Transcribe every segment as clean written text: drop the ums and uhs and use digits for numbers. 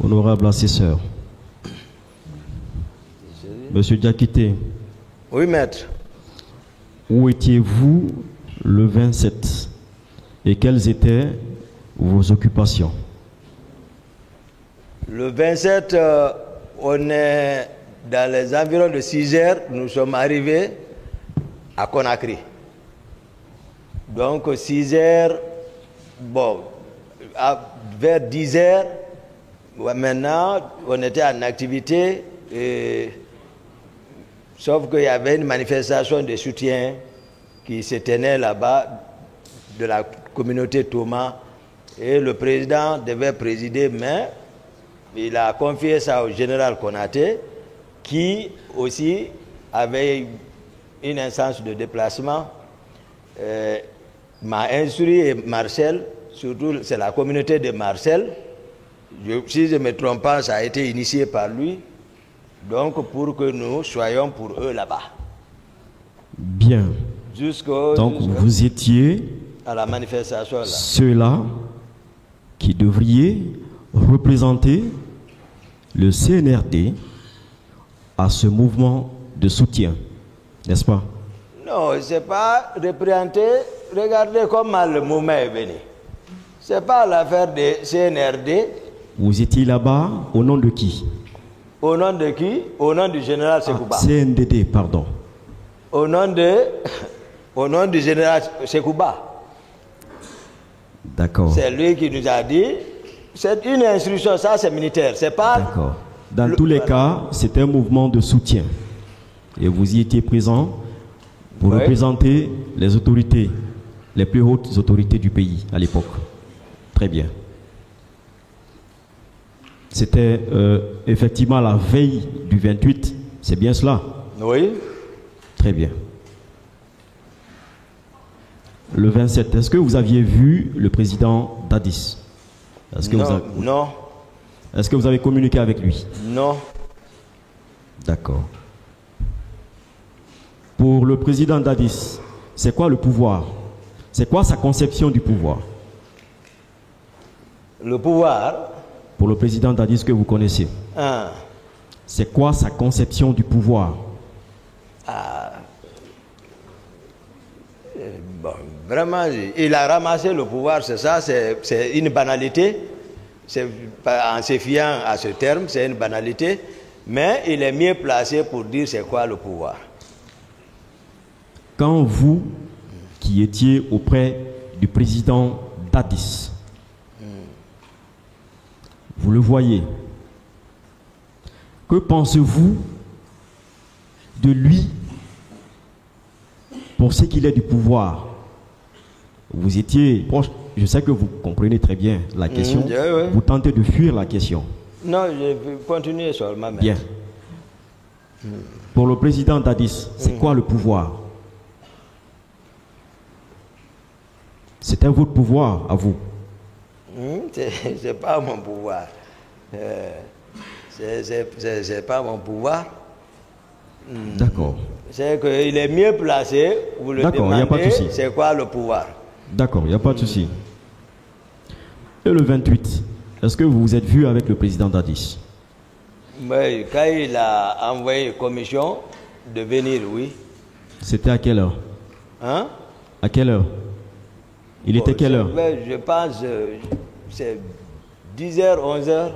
Honorable assesseur. Monsieur Diakité. Oui, maître. Où étiez-vous le 27 et quelles étaient vos occupations? Le 27, on est dans les environs de 6 heures. Nous sommes arrivés à Conakry. Donc 6 heures, bon, vers 10 heures, maintenant, on était en activité, sauf qu'il y avait une manifestation de soutien qui se tenait là-bas de la communauté Thomas, et le président devait présider, mais il a confié ça au général Konaté, qui aussi avait une instance de déplacement, m'a instruit, et Marcel, surtout c'est la communauté de Marcel, si je ne me trompe pas, ça a été initié par lui, donc pour que nous soyons pour eux là-bas. Bien. Donc vous étiez à la manifestation là. Ceux-là qui devriez représenter le CNRD à ce mouvement de soutien, n'est-ce pas? Non, ce n'est pas représenter. Regardez comment le mouvement est venu. Ce n'est pas l'affaire de CNRD. Vous étiez là-bas au nom de qui? Au nom de qui? Au nom du général Sekouba. CNDD, pardon. Au nom du général Sekouba. D'accord. C'est lui qui nous a dit, c'est une instruction, ça c'est militaire, c'est pas... D'accord. Dans tous les cas, c'est un mouvement de soutien. Et vous y étiez présent pour représenter les autorités, les plus hautes autorités du pays à l'époque. Très bien. C'était effectivement la veille du 28, c'est bien cela? Oui. Très bien. Le 27, est-ce que vous aviez vu le président Dadis? Non. Est-ce que vous avez communiqué avec lui? Non. D'accord. Pour le président Dadis, c'est quoi le pouvoir? C'est quoi sa conception du pouvoir? Le pouvoir? Pour le président Dadis que vous connaissez. C'est quoi sa conception du pouvoir? Bon, vraiment, il a ramassé le pouvoir, c'est ça, c'est une banalité. En se fiant à ce terme, c'est une banalité, mais il est mieux placé pour dire c'est quoi le pouvoir. Quand vous, qui étiez auprès du président Dadis, vous le voyez, que pensez-vous de lui pour ce qu'il est du pouvoir? Vous étiez proche, je sais que vous comprenez très bien la question, vous tentez de fuir la question. Non, je vais continuer seulement. Bien. Pour le président Dadis, c'est quoi le pouvoir? C'était votre pouvoir à vous? C'est pas mon pouvoir. C'est pas mon pouvoir. D'accord. C'est qu'il est mieux placé, vous le demandez, c'est quoi le pouvoir? D'accord, il n'y a pas de souci. Et le 28, est-ce que vous vous êtes vu avec le président Dadis? Oui, quand il a envoyé une commission de venir, oui. C'était à quelle heure? Hein? À quelle heure? Il était quelle heure? Je pense c'est 10h, 11h.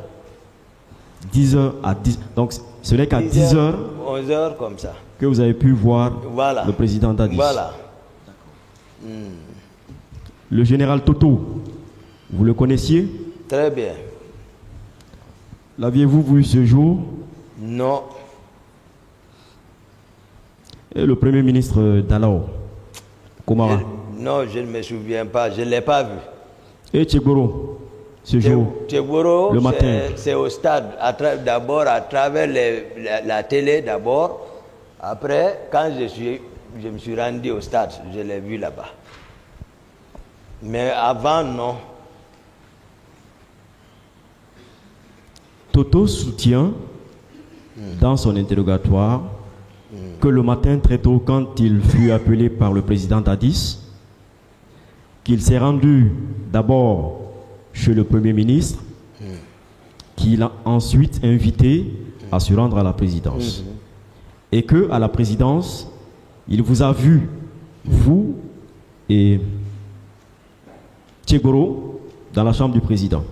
10h à 10. Donc ce n'est qu'à 10h, 11h comme ça que vous avez pu voir le président Dadis. Voilà. Le général Toto, vous le connaissiez? Très bien. L'aviez-vous vu ce jour? Non. Et le premier ministre d'Alao, Komara? Non, je ne me souviens pas, je ne l'ai pas vu. Et Tchegoro, ce jour? Tchegoro, le matin? C'est au stade, d'abord à travers la télé d'abord. Après, quand je me suis rendu au stade, je l'ai vu là-bas. Mais avant, non. Toto soutient dans son interrogatoire que le matin très tôt, quand il fut appelé par le président Dadis, qu'il s'est rendu d'abord chez le Premier ministre, qui qu'il a ensuite invité à se rendre à la présidence. Et que à la présidence, il vous a vu, vous et Tchegoro, dans la chambre du président.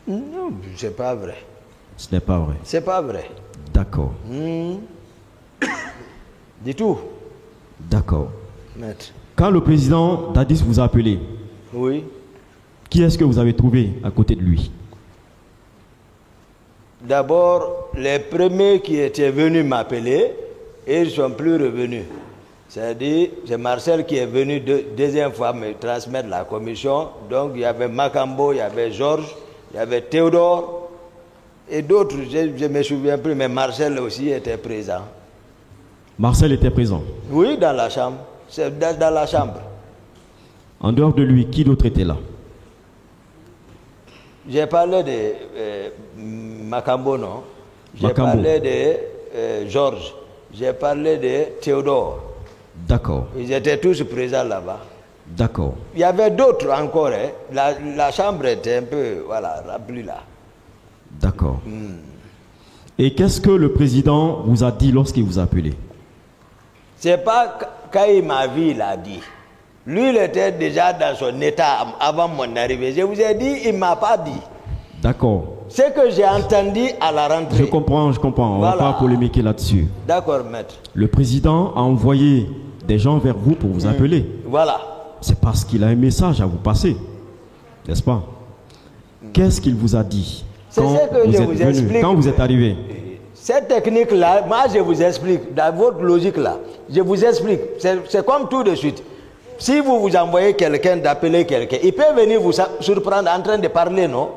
Non, c'est pas vrai. Ce n'est pas vrai. C'est pas vrai. D'accord. Du tout. D'accord. Maître. Quand le président Dadis vous a appelé, Oui. qui est-ce que vous avez trouvé à côté de lui? D'abord, les premiers qui étaient venus m'appeler, ils ne sont plus revenus. C'est-à-dire, c'est Marcel qui est venu deuxième fois me transmettre la commission. Donc, il y avait Makambo, il y avait Georges, il y avait Théodore et d'autres, je ne me souviens plus, mais Marcel aussi était présent. Marcel était présent? Oui, dans la chambre. C'est dans la chambre. En dehors de lui, qui d'autre était là? J'ai parlé de Makambo, non? J'ai Makambo. parlé de Georges. J'ai parlé de Théodore. D'accord. Ils étaient tous présents là-bas. D'accord. Il y avait d'autres encore. Hein. La chambre était un peu remplie là. D'accord. Et qu'est-ce que le président vous a dit lorsqu'il vous a appelé? C'est pas quand il m'a vu, il a dit. Lui, il était déjà dans son état avant mon arrivée. Je vous ai dit, il ne m'a pas dit. D'accord. Ce que j'ai entendu à la rentrée. Je comprends. On ne va pas polémiquer là-dessus. D'accord, maître. Le président a envoyé des gens vers vous pour vous appeler. Voilà. C'est parce qu'il a un message à vous passer. N'est-ce pas? Qu'est-ce qu'il vous a dit quand vous êtes venu, quand vous êtes arrivé? Cette technique-là, moi je vous explique, dans votre logique-là, je vous explique. C'est comme tout de suite. Si vous envoyez quelqu'un d'appeler quelqu'un, il peut venir vous surprendre en train de parler, non?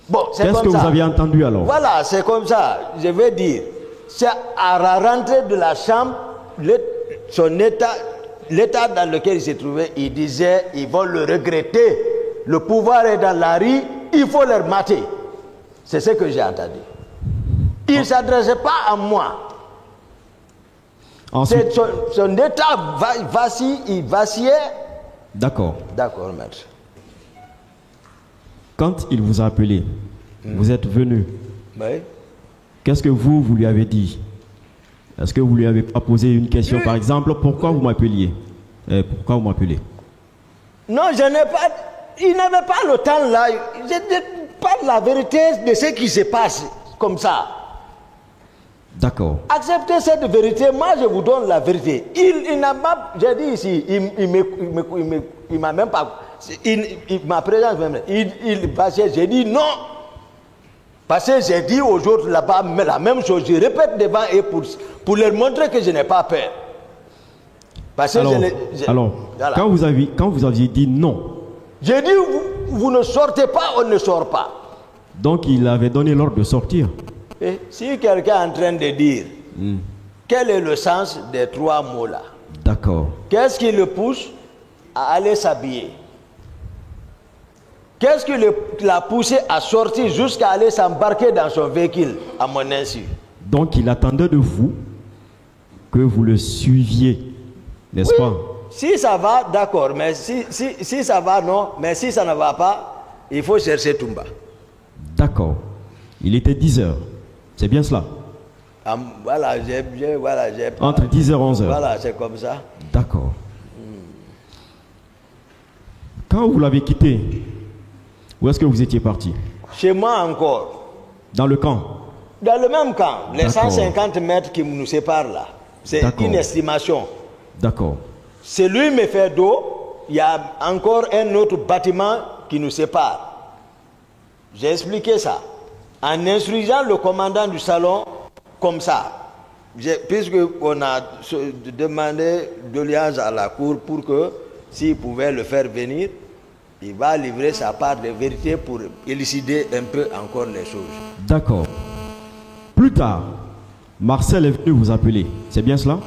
Bon, c'est comme ça. Qu'est-ce que vous aviez entendu alors? Voilà, c'est comme ça. Je vais dire, c'est à la rentrée de la chambre, l'état dans lequel il se trouvait, il disait, ils vont le regretter. Le pouvoir est dans la rue, il faut leur mater. C'est ce que j'ai entendu. Il ne s'adressait pas à moi. Ensuite, son état il vacillait. D'accord. D'accord, maître. Quand il vous a appelé, vous êtes venu. Oui. Qu'est-ce que vous lui avez dit? Est-ce que vous lui avez pas posé une question, par exemple, pourquoi vous m'appeliez? Pourquoi vous m'appelez? Non, je n'ai pas. Il n'avait pas le temps là. Je ne pas la vérité de ce qui se passe comme ça. D'accord. Acceptez cette vérité, moi je vous donne la vérité. Il n'a pas, j'ai dit ici, il m'a même pas, ma présence même, j'ai dit non. Parce que j'ai dit aux autres là-bas la même chose, je répète devant eux pour leur montrer que je n'ai pas peur. Parce que alors voilà. quand vous aviez dit non, j'ai dit vous ne sortez pas, on ne sort pas. Donc il avait donné l'ordre de sortir. Et si quelqu'un est en train de dire quel est le sens des trois mots-là? D'accord. Qu'est-ce qui le pousse à aller s'habiller? Qu'est-ce qui l'a poussé à sortir jusqu'à aller s'embarquer dans son véhicule à mon insu? Donc il attendait de vous que vous le suiviez, n'est-ce pas? Si ça va, d'accord, mais si ça va, non, mais si ça ne va pas, il faut chercher Toumba. D'accord. Il était 10 heures. C'est bien cela? Voilà, entre 10h et 11h. Voilà, c'est comme ça. D'accord. Quand vous l'avez quitté, où est-ce que vous étiez parti? Chez moi encore. Dans le camp? Dans le même camp. Les 150 mètres qui nous séparent là. C'est une estimation. D'accord. Celui me fait d'eau, il y a encore un autre bâtiment qui nous sépare. J'ai expliqué ça. En instruisant le commandant du salon comme ça, puisqu'on a demandé d'audience à la cour pour que s'il pouvait le faire venir, il va livrer sa part de vérité pour élucider un peu encore les choses. D'accord. Plus tard, Marcel est venu vous appeler, c'est bien cela?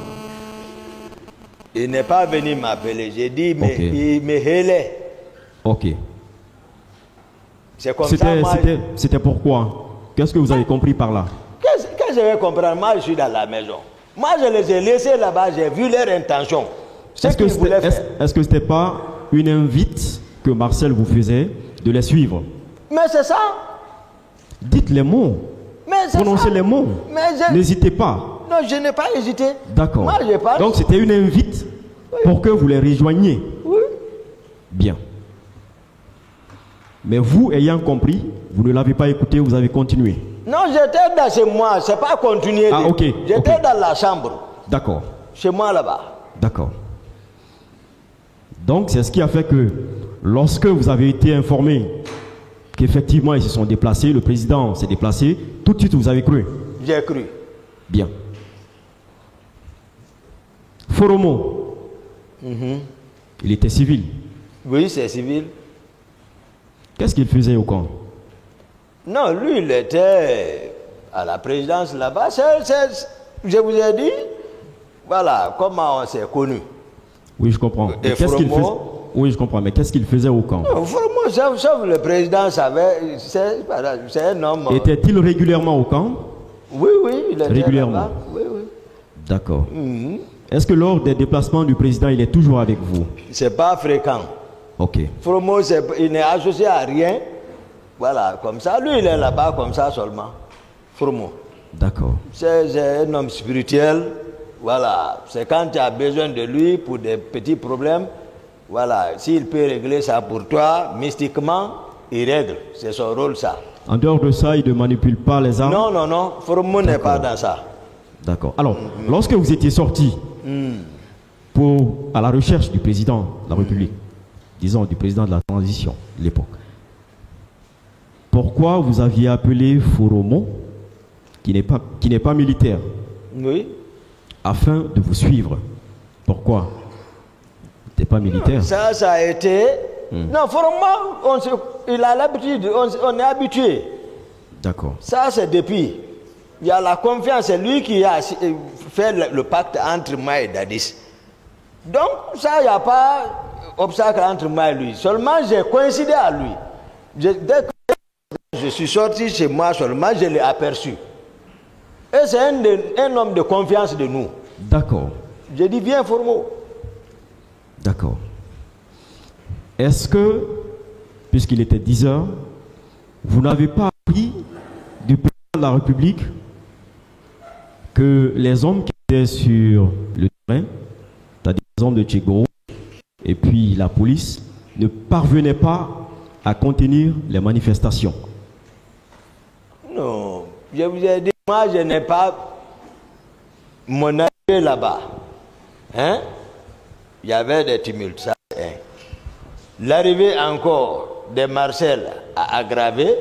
Il n'est pas venu m'appeler, j'ai dit, mais il me hélait. Ok. C'est comme ça, moi... C'était pourquoi? Qu'est-ce que vous avez compris par là? Qu'est-ce que je vais comprendre? Moi, je suis dans la maison. Moi, je les ai laissés là-bas, j'ai vu leur intention. Est-ce que ce n'était pas une invite que Marcel vous faisait de les suivre? Mais c'est ça. les mots. Prononcez les mots. N'hésitez pas. Non, je n'ai pas hésité. D'accord. Moi, je pense. Donc c'était une invite pour que vous les rejoigniez. Oui. Bien. Mais vous, ayant compris, vous ne l'avez pas écouté, vous avez continué. Non, j'étais dans chez moi, c'est pas continué. Ah, ok. J'étais dans la chambre. D'accord. Chez moi là-bas. D'accord. Donc c'est ce qui a fait que lorsque vous avez été informé qu'effectivement ils se sont déplacés, le président s'est déplacé, tout de suite vous avez cru. J'ai cru. Bien. Foromo, il était civil. Oui, c'est civil. Qu'est-ce qu'il faisait au camp? Non, lui, il était à la présidence là-bas. Je vous ai dit, voilà comment on s'est connus. Oui, je comprends. Mais qu'est-ce qu'il faisait? Oui, je comprends. Mais qu'est-ce qu'il faisait au camp? Vraiment, sauf le président savait, c'est un homme. Était-il régulièrement au camp? Oui, oui, il était régulièrement. Oui, oui. D'accord. Est-ce que lors des déplacements du président, il est toujours avec vous? C'est pas fréquent. Ok. Fromo, il n'est associé à rien. Voilà, comme ça. Lui, il est là-bas comme ça seulement. Fromo. D'accord. C'est un homme spirituel. Voilà. C'est quand tu as besoin de lui pour des petits problèmes. Voilà. S'il peut régler ça pour toi, mystiquement, il règle. C'est son rôle, ça. En dehors de ça, il ne manipule pas les armes? Non, non, non. Fromo n'est pas dans ça. D'accord. Alors, lorsque vous étiez sorti à la recherche du président de la République, disons du président de la transition de l'époque, pourquoi vous aviez appelé Foromo, qui n'est pas militaire, oui, afin de vous suivre? Pourquoi? Il n'était pas militaire. Ça a été... Non, Foromo, il a l'habitude, on est habitué. D'accord. Ça, c'est depuis. Il y a la confiance, c'est lui qui a fait le pacte entre moi et Dadis. Donc, ça, il n'y a pas obstacle entre moi et lui. Seulement, j'ai coïncidé à lui. Dès que je suis sorti chez moi seulement, je l'ai aperçu. Et c'est un homme de confiance de nous. D'accord. Je dis bien, Foromo. D'accord. Est-ce que, puisqu'il était 10 heures, vous n'avez pas appris du président de la République que les hommes qui étaient sur le terrain, c'est-à-dire les hommes de Tchegboro et puis la police, ne parvenaient pas à contenir les manifestations? Non, je vous ai dit, moi je n'ai pas mon arrivée là-bas. Hein? Il y avait des tumultes, ça. Hein? L'arrivée encore de Marcel a aggravé.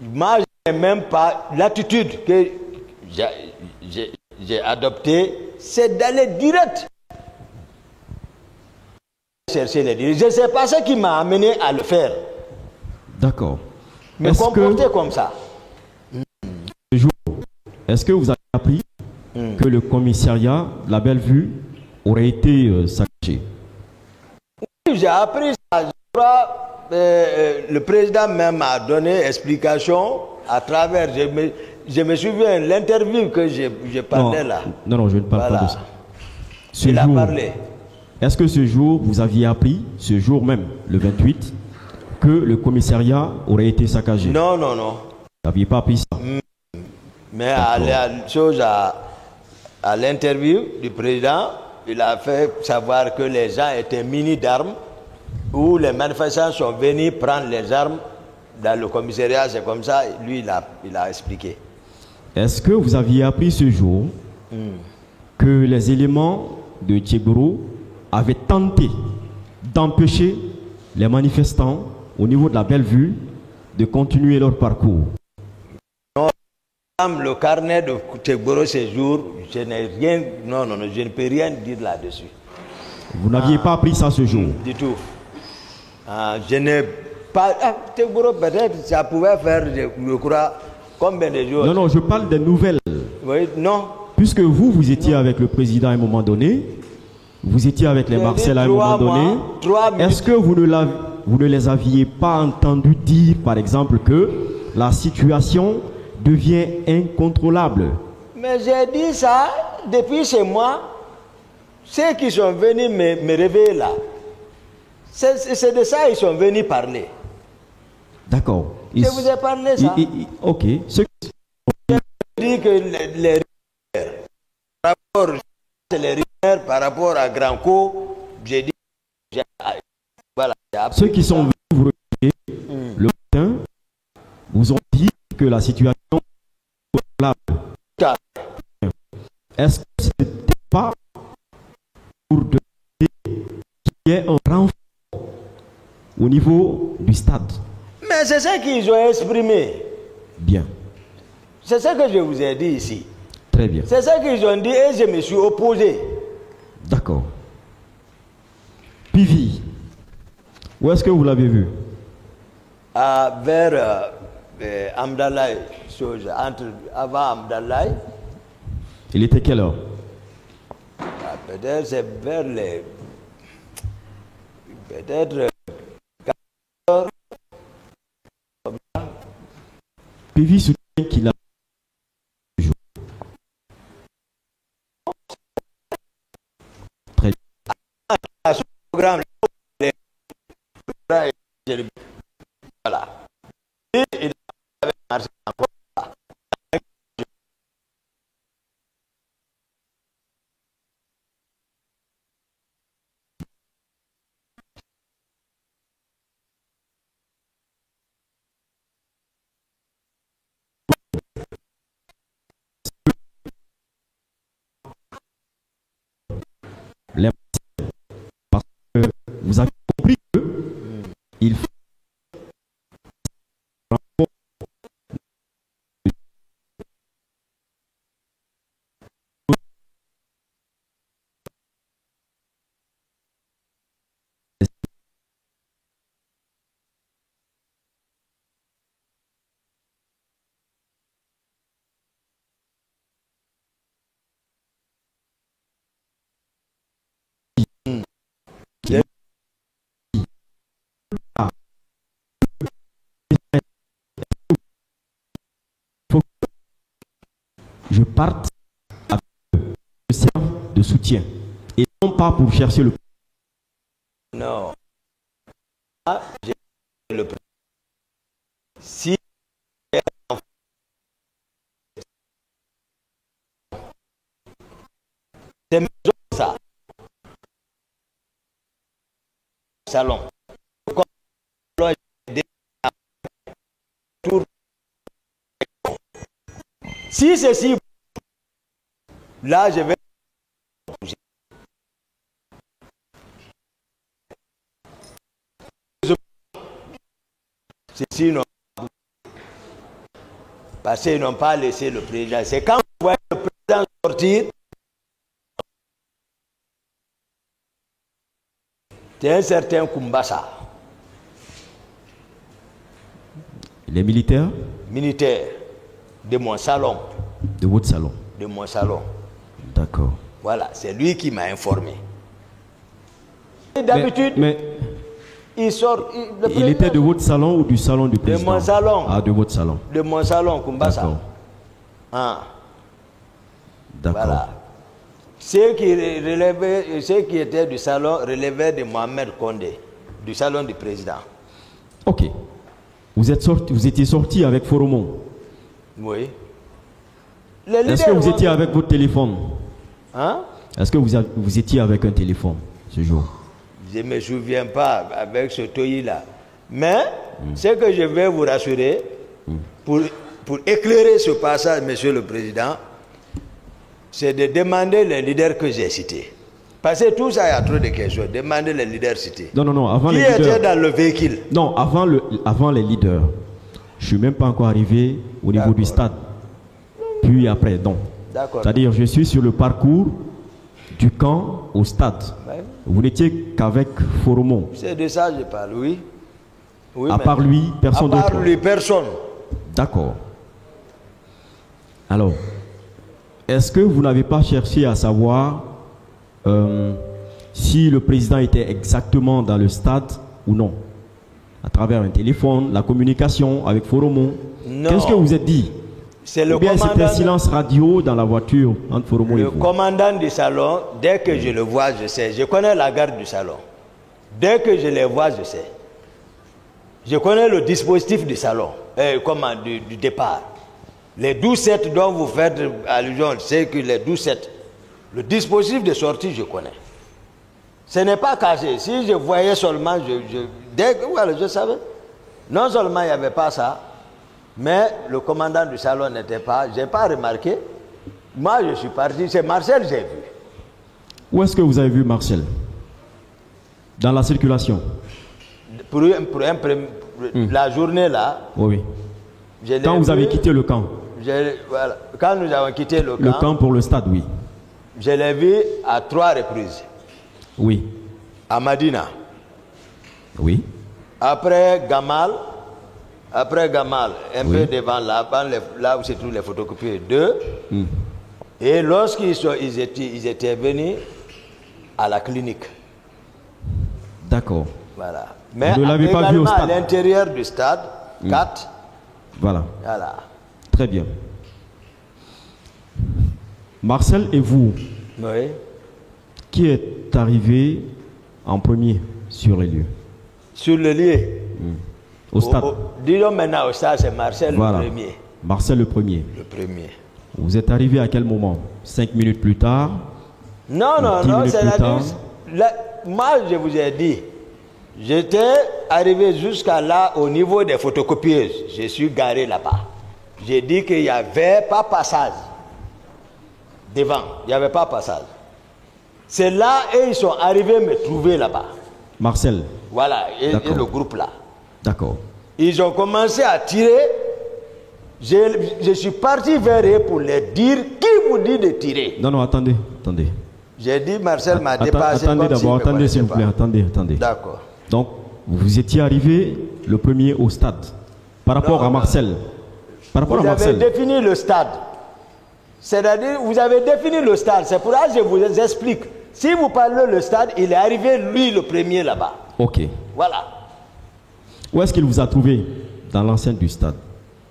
Moi, je n'ai même pas l'attitude que j'ai adoptée, c'est d'aller direct chercher les dirigeants. Je ne sais pas ce qui m'a amené à le faire. D'accord. Me comporter comme ça. Ce jour, est-ce que vous avez appris que le commissariat de la Belle-Vue aurait été saccagé? Oui, j'ai appris ça. Je crois, le président même a donné explication à travers. Je me souviens de l'interview que je parlais là. Non, je ne parle pas de ça. Il a parlé. Est-ce que ce jour, vous aviez appris, ce jour même, le 28, que le commissariat aurait été saccagé? Non, non, non. Vous n'aviez pas appris ça? Mais à l'interview du président, il a fait savoir que les gens étaient munis d'armes, où les manifestants sont venus prendre les armes dans le commissariat. C'est comme ça, lui, il a expliqué. Est-ce que vous aviez appris ce jour que les éléments de Tchegboro avaient tenté d'empêcher les manifestants au niveau de la Belle-Vue de continuer leur parcours? Non, le carnet de Tchegboro ce jour, je n'ai rien, non, je ne peux rien dire là-dessus. Vous n'aviez pas appris ça ce jour? Du tout. Je n'ai pas... Tchegboro, peut-être, ça pouvait faire, je crois, combien de jours? Non, je parle des nouvelles. Oui, non. Puisque vous étiez avec le président à un moment donné, vous étiez avec les Marcel à un moment donné, est-ce que vous ne les aviez pas entendus dire, par exemple, que la situation devient incontrôlable? Mais j'ai dit ça depuis chez moi. Ceux qui sont venus me réveiller là, c'est de ça qu'ils sont venus parler. D'accord. Je vous ai parlé ça. Ok. Je dis que les rumeurs par rapport à Granco, j'ai dit, voilà. Ceux qui sont venus vous recueillir le matin vous ont dit que la situation est stable. Est-ce que ce n'était pas pour demander qu'il y ait un renfort au niveau du stade? Mais c'est ça qu'ils ont exprimé. Bien. C'est ça que je vous ai dit ici. Très bien. C'est ça qu'ils ont dit et je me suis opposé. D'accord. Pivi, où est-ce que vous l'avez vu? Vers Amdallah, avant Amdallah. Il était quelle heure? Peut-être c'est vers les... Peut-être 4 heures. Pivi soutient qu'il a... Très bien. Programme, voilà. Et il avait marché encore. Parce que vous avez compris que il faut je parte avec le serve de soutien et non pas pour chercher le... Non. J'ai le si c'est maison ça. Salon. Si c'est si, là je vais. C'est sinon. Parce qu'ils n'ont pas laissé le président. C'est quand vous voyez le président sortir, c'est un certain Kumbasa. Les militaires? Militaire de mon salon. De votre salon? De mon salon. D'accord. Voilà, c'est lui qui m'a informé. D'habitude, mais il sort. Il était de votre salon ou du salon du président? De mon salon. Ah, de votre salon. De mon salon, Kumbasa. D'accord. Ah. D'accord. Voilà. Ceux qui étaient du salon relevaient de Mohamed Condé, du salon du président. Ok. Vous étiez sorti avec Foromon? Oui. Est-ce que vous étiez avec votre téléphone? Hein? Est-ce que vous étiez avec un téléphone ce jour? Je ne me souviens pas avec ce toyi-là. Mais ce que je vais vous rassurer, pour éclairer ce passage, Monsieur le Président, c'est de demander les leaders que j'ai cités. Parce que tout ça, il y a trop de questions. Demandez les leaders cités. Non, avant les leaders. Qui était dans le véhicule? Non, avant les leaders. Je ne suis même pas encore arrivé au niveau du stade. Puis après, non. D'accord. C'est-à-dire, je suis sur le parcours du camp au stade. Ouais. Vous n'étiez qu'avec Foromon. C'est de ça que je parle, oui. Oui, à part lui, personne d'autre. À part lui, personne. D'accord. Alors, est-ce que vous n'avez pas cherché à savoir si le président était exactement dans le stade ou non? À travers un téléphone, la communication avec Foromon. Qu'est-ce que vous êtes dit? C'est le Ou bien c'était un silence radio dans la voiture entre Foromon et vous? Le commandant du salon, dès que je le vois, je sais. Je connais la garde du salon. Dès que je les vois, je sais. Je connais le dispositif du salon, du départ. Les 12-7 dont vous faites allusion, c'est que les 12-7, le dispositif de sortie, je connais. Ce n'est pas caché. Si je voyais seulement, dès que je savais, non seulement il n'y avait pas ça, mais le commandant du salon n'était pas, je n'ai pas remarqué. Moi, je suis parti, c'est Marcel, j'ai vu. Où est-ce que vous avez vu Marcel? Dans la circulation? La journée là. Oui. Quand vous avez quitté le camp? Voilà. Quand nous avons quitté le camp. Le camp pour le stade, oui. Je l'ai vu à 3 reprises. Oui. À Madina. Oui. Après Gamal, un peu devant là où se trouvent les photocopies, 2. Et lorsqu'ils étaient venus à la clinique. D'accord. Voilà. Mais vous ne l'avez pas vu au stade? À l'intérieur du stade, 4. Voilà. Voilà. Très bien. Marcel et vous, oui. Qui est arrivé en premier sur les lieux? Sur le lieu? Au stade. Disons maintenant au stade, c'est Marcel voilà. le premier. Marcel le premier. Le premier. Vous êtes arrivé à quel moment? 5 minutes plus tard? Non, c'est-à-dire, moi je vous ai dit, j'étais arrivé jusqu'à là au niveau des photocopieuses. Je suis garé là-bas. J'ai dit qu'il n'y avait pas passage. Devant, il n'y avait pas passage. C'est là et ils sont arrivés me trouver là-bas. Marcel. Voilà, et le groupe là. D'accord. Ils ont commencé à tirer. Je suis parti vers eux pour leur dire qui vous dit de tirer. Non, attendez. J'ai dit Marcel m'a dépassé. Attendez d'abord, attendez s'il vous plaît, attendez. D'accord. Donc, vous étiez arrivé le premier au stade. Par rapport à Marcel. Vous avez défini le stade. C'est-à-dire, vous avez défini le stade. C'est pour ça que je vous explique. Si vous parlez le stade, il est arrivé, lui, le premier là-bas. Ok. Voilà. Où est-ce qu'il vous a trouvé? Dans l'enceinte du stade.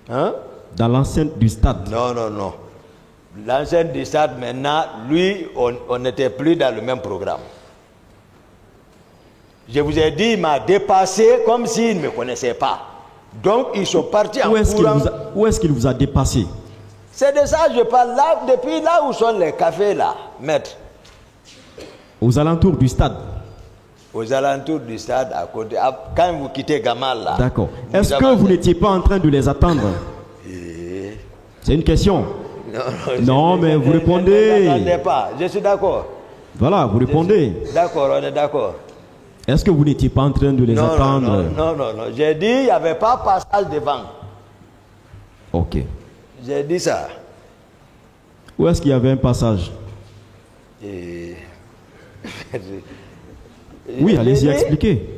Hein? Dans l'enceinte du stade. Non. L'enceinte du stade, maintenant, lui, on n'était plus dans le même programme. Je vous ai dit, il m'a dépassé comme s'il ne me connaissait pas. Donc, ils sont partis en courant. Où est-ce qu'il vous a dépassé? C'est de ça que je parle là, depuis là où sont les cafés là, maître. Aux alentours du stade. Aux alentours du stade, à côté. Quand vous quittez Gamal là. D'accord. Est-ce que vous n'étiez pas en train de les attendre? C'est une question. Non, mais vous répondez. Ne pas. Je suis d'accord. Voilà, vous répondez. D'accord, on est d'accord. Est-ce que vous n'étiez pas en train de les attendre? Non. J'ai dit, il n'y avait pas passage devant. Ok. J'ai dit ça. Où est-ce qu'il y avait un passage? Oui, allez-y expliquer.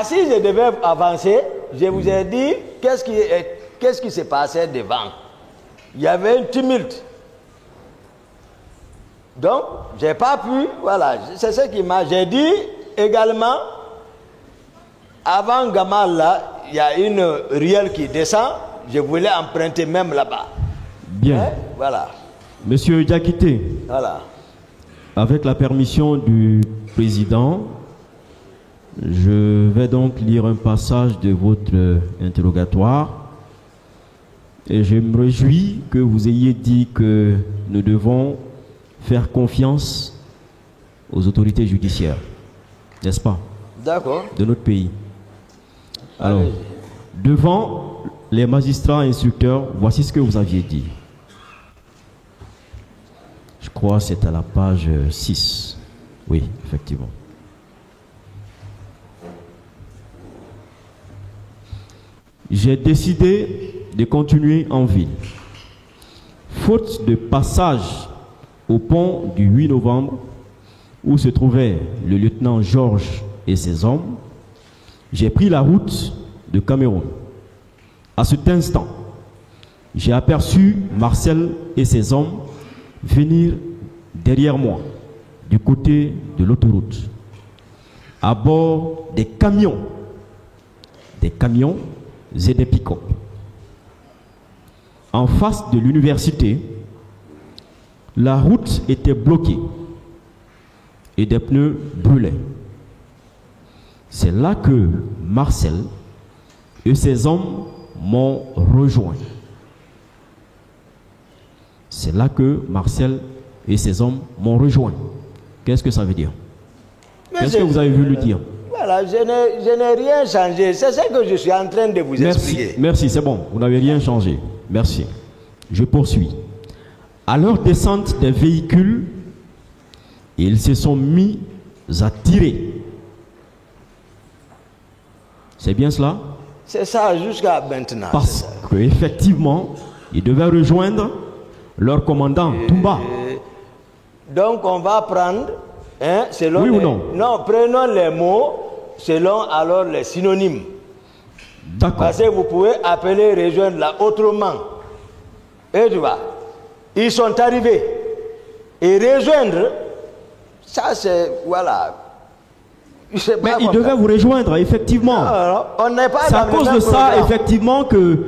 Si je devais avancer, je vous ai dit qu'est-ce qui se passait devant. Il y avait un tumulte. Donc, je n'ai pas pu, voilà, c'est ce qui m'a... J'ai dit également, avant Gamal là, il y a une ruelle qui descend, je voulais emprunter même là-bas. Bien. Voilà. Monsieur Diakité, voilà. Avec la permission du président, je vais donc lire un passage de votre interrogatoire. Et je me réjouis que vous ayez dit que nous devons faire confiance aux autorités judiciaires, n'est-ce pas? D'accord. De notre pays. Alors, devant les magistrats instructeurs, voici ce que vous aviez dit. Je crois que c'est à la page 6. Oui, effectivement. J'ai décidé de continuer en ville. Faute de passage au pont du 8 novembre, où se trouvait le lieutenant Georges et ses hommes, j'ai pris la route de Cameroun. À cet instant, j'ai aperçu Marcel et ses hommes venir derrière moi, du côté de l'autoroute, à bord des camions et des pick-up. En face de l'université, la route était bloquée et des pneus brûlaient. C'est là que Marcel et ces hommes m'ont rejoint. C'est là que Marcel et ses hommes m'ont rejoint. Qu'est-ce que ça veut dire? Qu'est-ce que vous avez voulu dire? Voilà, je n'ai rien changé. C'est ce que je suis en train de vous expliquer. Merci, c'est bon. Vous n'avez rien changé. Merci. Je poursuis. À leur descente des véhicules, ils se sont mis à tirer. C'est bien cela? C'est ça jusqu'à maintenant. Parce qu'effectivement, ils devaient rejoindre leur commandant, Toumba. Donc on va prendre, selon oui ou non? Non, prenons les mots selon alors les synonymes. D'accord. Parce que vous pouvez appeler rejoindre là autrement. Et tu vois, ils sont arrivés. Et rejoindre, ça c'est, voilà. Mais ils devaient vous rejoindre, effectivement. Non, on n'est pas c'est à cause de ça, effectivement, que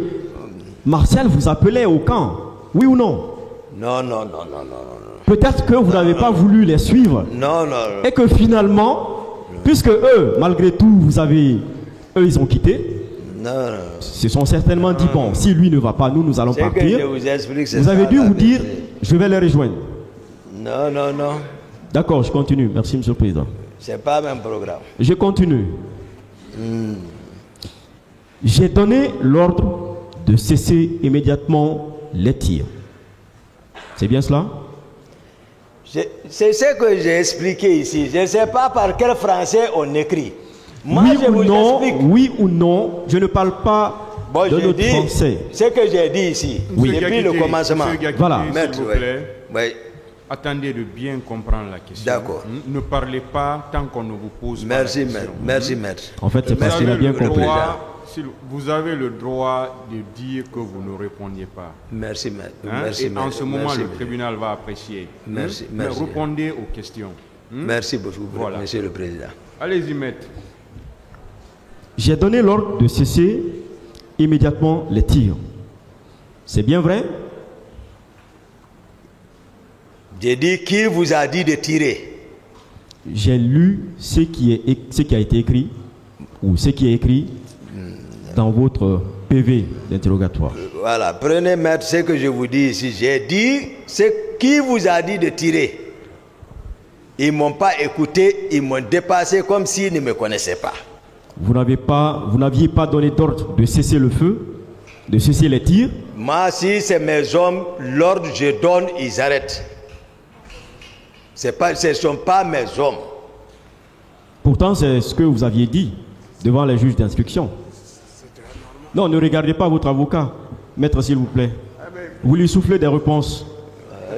Marcel vous appelait au camp. Oui ou non? Non. Peut-être que vous n'avez pas voulu les suivre. Non. Et que finalement, puisque eux, malgré tout, eux, ils ont quitté. Non. Se sont certainement dit, bon, si lui ne va pas, nous allons partir. Que je vous explique, vous avez dû vous dire, je vais les rejoindre. Non. D'accord, je continue. Merci, Monsieur le Président. C'est pas le même programme. Je continue. J'ai donné l'ordre de cesser immédiatement les tirs. C'est bien cela? C'est ce que j'ai expliqué ici. Je ne sais pas par quel français on écrit. Moi, oui je ou vous non, explique. oui ou non, je ne parle pas de notre français. Ce que j'ai dit ici, depuis le commencement. Voilà. S'il vous plaît, attendez de bien comprendre la question. D'accord. Ne parlez pas tant qu'on ne vous pose pas la question. Merci, maître. En fait, c'est parce qu'il a bien compris. Vous avez le droit de dire que vous ne répondiez pas. Merci, maître. Et en ce moment, le tribunal va apprécier. Merci. Mais répondez aux questions. Merci beaucoup, voilà. Monsieur le Président. Allez-y, maître. J'ai donné l'ordre de cesser immédiatement les tirs. C'est bien vrai? J'ai dit, qui vous a dit de tirer? J'ai lu ce qui a été écrit, ou ce qui est écrit dans votre PV d'interrogatoire. Voilà, prenez, maître, ce que je vous dis ici. J'ai dit, c'est qui vous a dit de tirer? Ils ne m'ont pas écouté, ils m'ont dépassé comme s'ils ne me connaissaient pas. Vous n'aviez pas donné d'ordre de cesser le feu, de cesser les tirs? Moi, si c'est mes hommes, l'ordre je donne, ils arrêtent. Ce ne sont pas mes hommes. Pourtant, c'est ce que vous aviez dit devant les juges d'instruction. Non, ne regardez pas votre avocat. Maître, s'il vous plaît. Vous lui soufflez des réponses.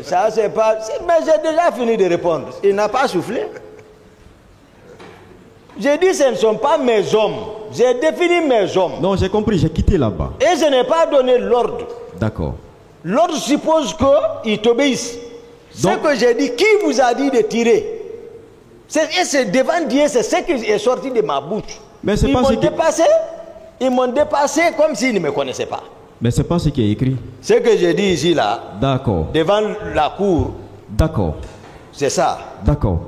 Ça, c'est pas... Mais j'ai déjà fini de répondre. Il n'a pas soufflé. J'ai dit ce ne sont pas mes hommes. J'ai défini mes hommes. Non, j'ai compris, j'ai quitté là-bas. Et je n'ai pas donné l'ordre. D'accord. L'ordre suppose qu'ils t'obéissent. Ce que j'ai dit, qui vous a dit de tirer? Et c'est devant Dieu, c'est ce qui est sorti de ma bouche. Mais c'est pas ils m'ont dépassé comme s'ils ne me connaissaient pas. Mais c'est pas ce qui est écrit. Ce que j'ai dit ici, là, devant la cour, d'accord. C'est ça. D'accord.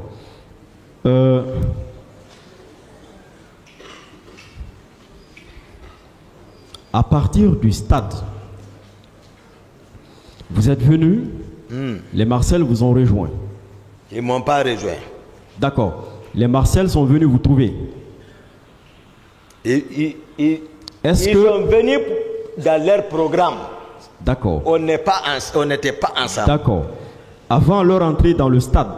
À partir du stade, vous êtes venus, les Marcel vous ont rejoint. Ils ne m'ont pas rejoint. D'accord. Les Marcel sont venus vous trouver. Ils sont venus dans leur programme. D'accord. On n'était pas ensemble. D'accord. Avant leur entrée dans le stade,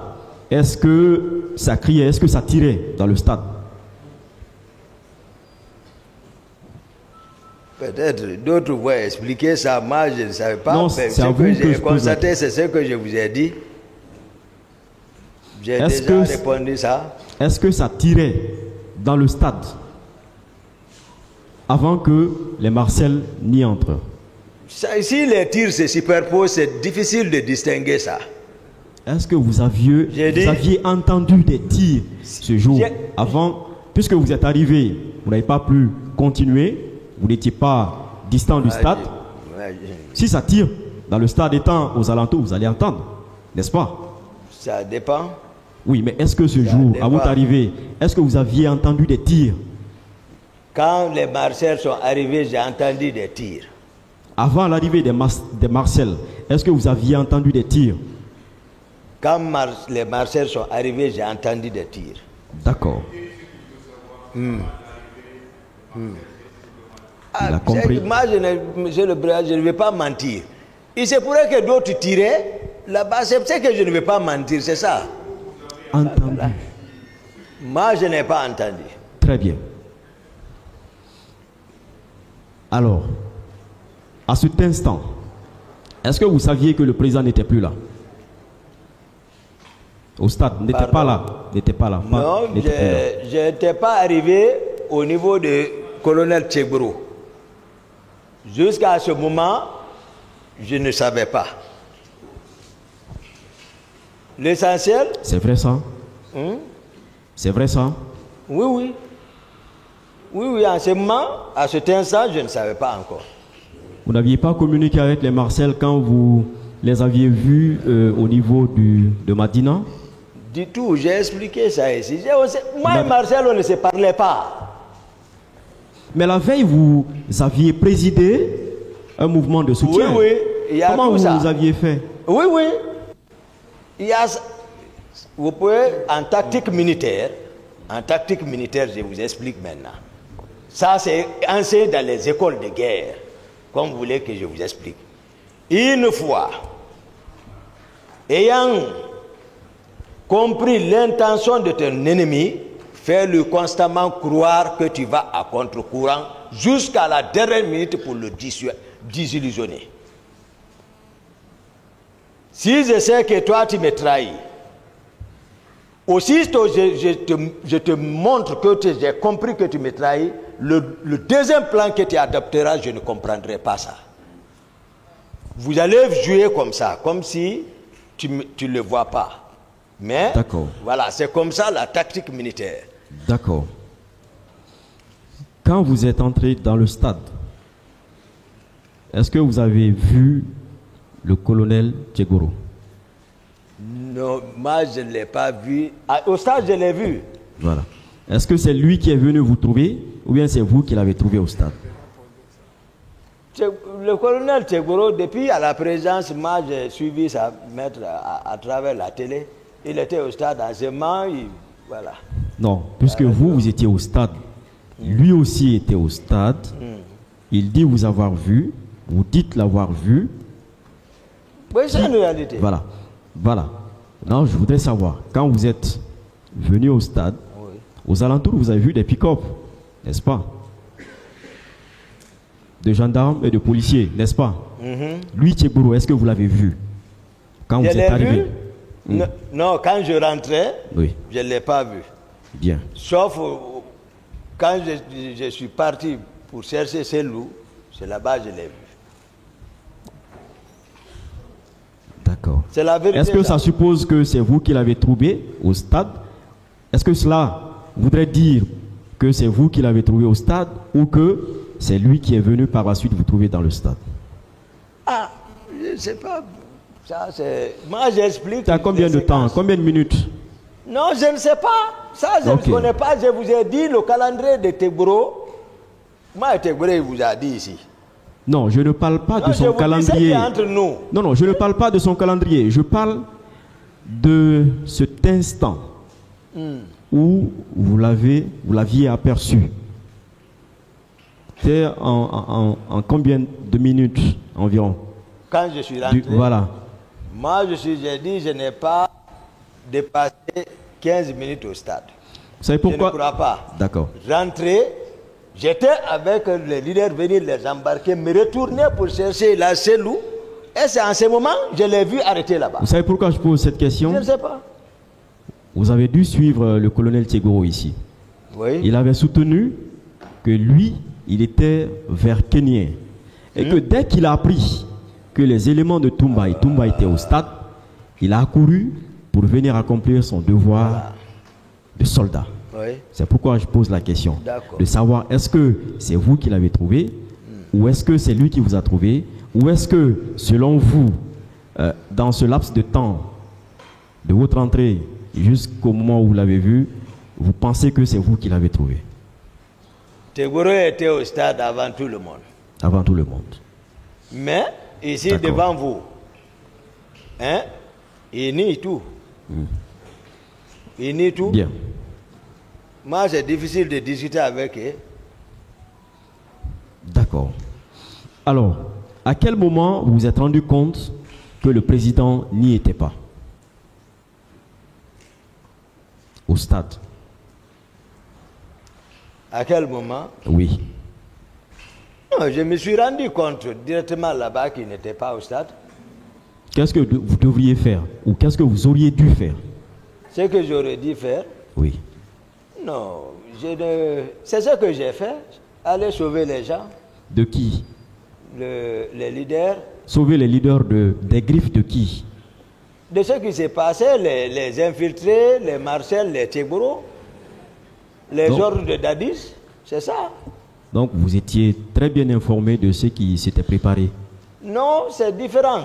est-ce que ça criait, est-ce que ça tirait dans le stade? Peut-être d'autres vont expliquer ça. Moi, je ne savais pas. Non, ce que j'ai constaté, c'est ce que je vous ai dit. J'ai déjà répondu ça. Est-ce que ça tirait dans le stade avant que les Marcel n'y entrent? Si les tirs se superposent, c'est difficile de distinguer ça. Est-ce que vous aviez entendu des tirs ce jour avant, puisque vous êtes arrivé, vous n'avez pas pu continuer, vous n'étiez pas distant du stade. Si ça tire dans le stade étant aux alentours, vous allez entendre, n'est-ce pas? Ça dépend. Oui, mais est-ce que ce jour, à votre arrivée, est-ce que vous aviez entendu des tirs? Quand les Marcel sont arrivés, j'ai entendu des tirs. Avant l'arrivée des Marcel, est-ce que vous aviez entendu des tirs? Quand les Marcel sont arrivés, j'ai entendu des tirs. D'accord. Il a compris. Moi, monsieur le président, je ne vais pas mentir. Il se pourrait que d'autres tiraient. Là-bas, c'est que je ne vais pas mentir, c'est ça. Entendu. Moi, je n'ai pas entendu. Très bien. Alors, à cet instant, est-ce que vous saviez que le président n'était plus là? Au stade, n'était pas là. N'était pas là. Non, je n'étais pas arrivé au niveau de colonel Tchegboro. Jusqu'à ce moment, je ne savais pas. L'essentiel... C'est vrai ça? C'est vrai ça? Oui, oui. Oui, oui, en ce moment, à cet instant, je ne savais pas encore. Vous n'aviez pas communiqué avec les Marcel quand vous les aviez vus au niveau de Madina? Du tout, j'ai expliqué ça ici. Moi et Marcel, on ne se parlait pas. Mais la veille, vous aviez présidé un mouvement de soutien. Oui, oui. Il y a Comment tout ça. vous aviez fait? Oui, oui. Il y a, vous pouvez, en tactique militaire, je vous explique maintenant. Ça, c'est enseigné dans les écoles de guerre, comme vous voulez que je vous explique. Une fois, ayant compris l'intention de ton ennemi, fais-lui constamment croire que tu vas à contre-courant jusqu'à la dernière minute pour le désillusionner. Si je sais que toi tu me trahis, aussitôt je te montre que j'ai compris que tu me trahis, le deuxième plan que tu adopteras, je ne comprendrai pas ça. Vous allez jouer comme ça, comme si tu ne le vois pas. Mais voilà, c'est comme ça la tactique militaire. D'accord. Quand vous êtes entré dans le stade, est-ce que vous avez vu le colonel Tchegboro? Non, moi je ne l'ai pas vu. Au stade, je l'ai vu. Voilà. Est-ce que c'est lui qui est venu vous trouver ou bien c'est vous qui l'avez trouvé au stade? Le colonel Tchegboro, depuis à la présence, moi j'ai suivi sa maître à travers la télé. Il était au stade en ce moment, voilà. Non, puisque vous étiez au stade, lui aussi était au stade. Il dit vous avoir vu, vous dites l'avoir vu. Oui, c'est une réalité. Voilà, voilà. Non, je voudrais savoir, quand vous êtes venu au stade, aux alentours, vous avez vu des pick-up, n'est-ce pas? De gendarmes et de policiers, n'est-ce pas? Lui, Tchegboro, est-ce que vous l'avez vu quand vous êtes arrivé? Non, quand je rentrais, je ne l'ai pas vu. Bien. Sauf quand je suis parti pour chercher ces loups, c'est là-bas que je l'ai vu. D'accord. C'est la vérité. Est-ce que ça suppose que c'est vous qui l'avez trouvé au stade? Est-ce que cela voudrait dire que c'est vous qui l'avez trouvé au stade ou que c'est lui qui est venu par la suite vous trouver dans le stade? Ah, je ne sais pas. Ça, moi, j'explique. Ça a combien de temps? Combien de minutes? Non, je ne sais pas. Ça, je ne connais pas. Je vous ai dit le calendrier de Tchegboro. Moi, Tchegboro, il vous a dit ici. Non, je ne parle pas de son calendrier. Entre nous. Non, non, je ne parle pas de son calendrier. Je parle de cet instant où vous l'aviez aperçu. C'est en combien de minutes environ? Quand je suis rentré. Voilà. Moi, j'ai dit, je n'ai pas dépassé 15 minutes au stade. Vous savez pourquoi? Je ne crois pas. D'accord. Rentré, j'étais avec les leaders venir les embarquer, me retourner pour chercher la cellule. Et c'est en ce moment, je l'ai vu arrêter là-bas. Vous savez pourquoi je pose cette question? Je ne sais pas. Vous avez dû suivre le colonel Tchegboro ici. Oui. Il avait soutenu que lui, il était vers Kenien. Et que dès qu'il a appris que les éléments de Toumba étaient au stade, il a accouru pour venir accomplir son devoir de soldat. Oui. C'est pourquoi je pose la question. De savoir, est-ce que c'est vous qui l'avez trouvé ou est-ce que c'est lui qui vous a trouvé ou est-ce que, selon vous, dans ce laps de temps de votre entrée jusqu'au moment où vous l'avez vu, vous pensez que c'est vous qui l'avez trouvé? Tegboro était au stade avant tout le monde. Avant tout le monde. Mais, ici, devant vous, hein, il nie tout. Il nie tout. Bien. Moi, c'est difficile de discuter avec eux. D'accord. Alors, à quel moment vous vous êtes rendu compte que le président n'y était pas? Au stade. À quel moment? Oui. Non, je me suis rendu compte directement là-bas qu'il n'était pas au stade. Qu'est-ce que vous devriez faire? Ou qu'est-ce que vous auriez dû faire? Ce que j'aurais dû faire? Oui. Non, c'est ce que j'ai fait. Aller sauver les gens. De qui? Les leaders. Sauver les leaders des griffes de qui? De ce qui s'est passé, les infiltrés, les Marcel, les Tegboro, les ordres de Dadis, c'est ça. Donc vous étiez très bien informé de ce qui s'était préparé. Non, c'est différent.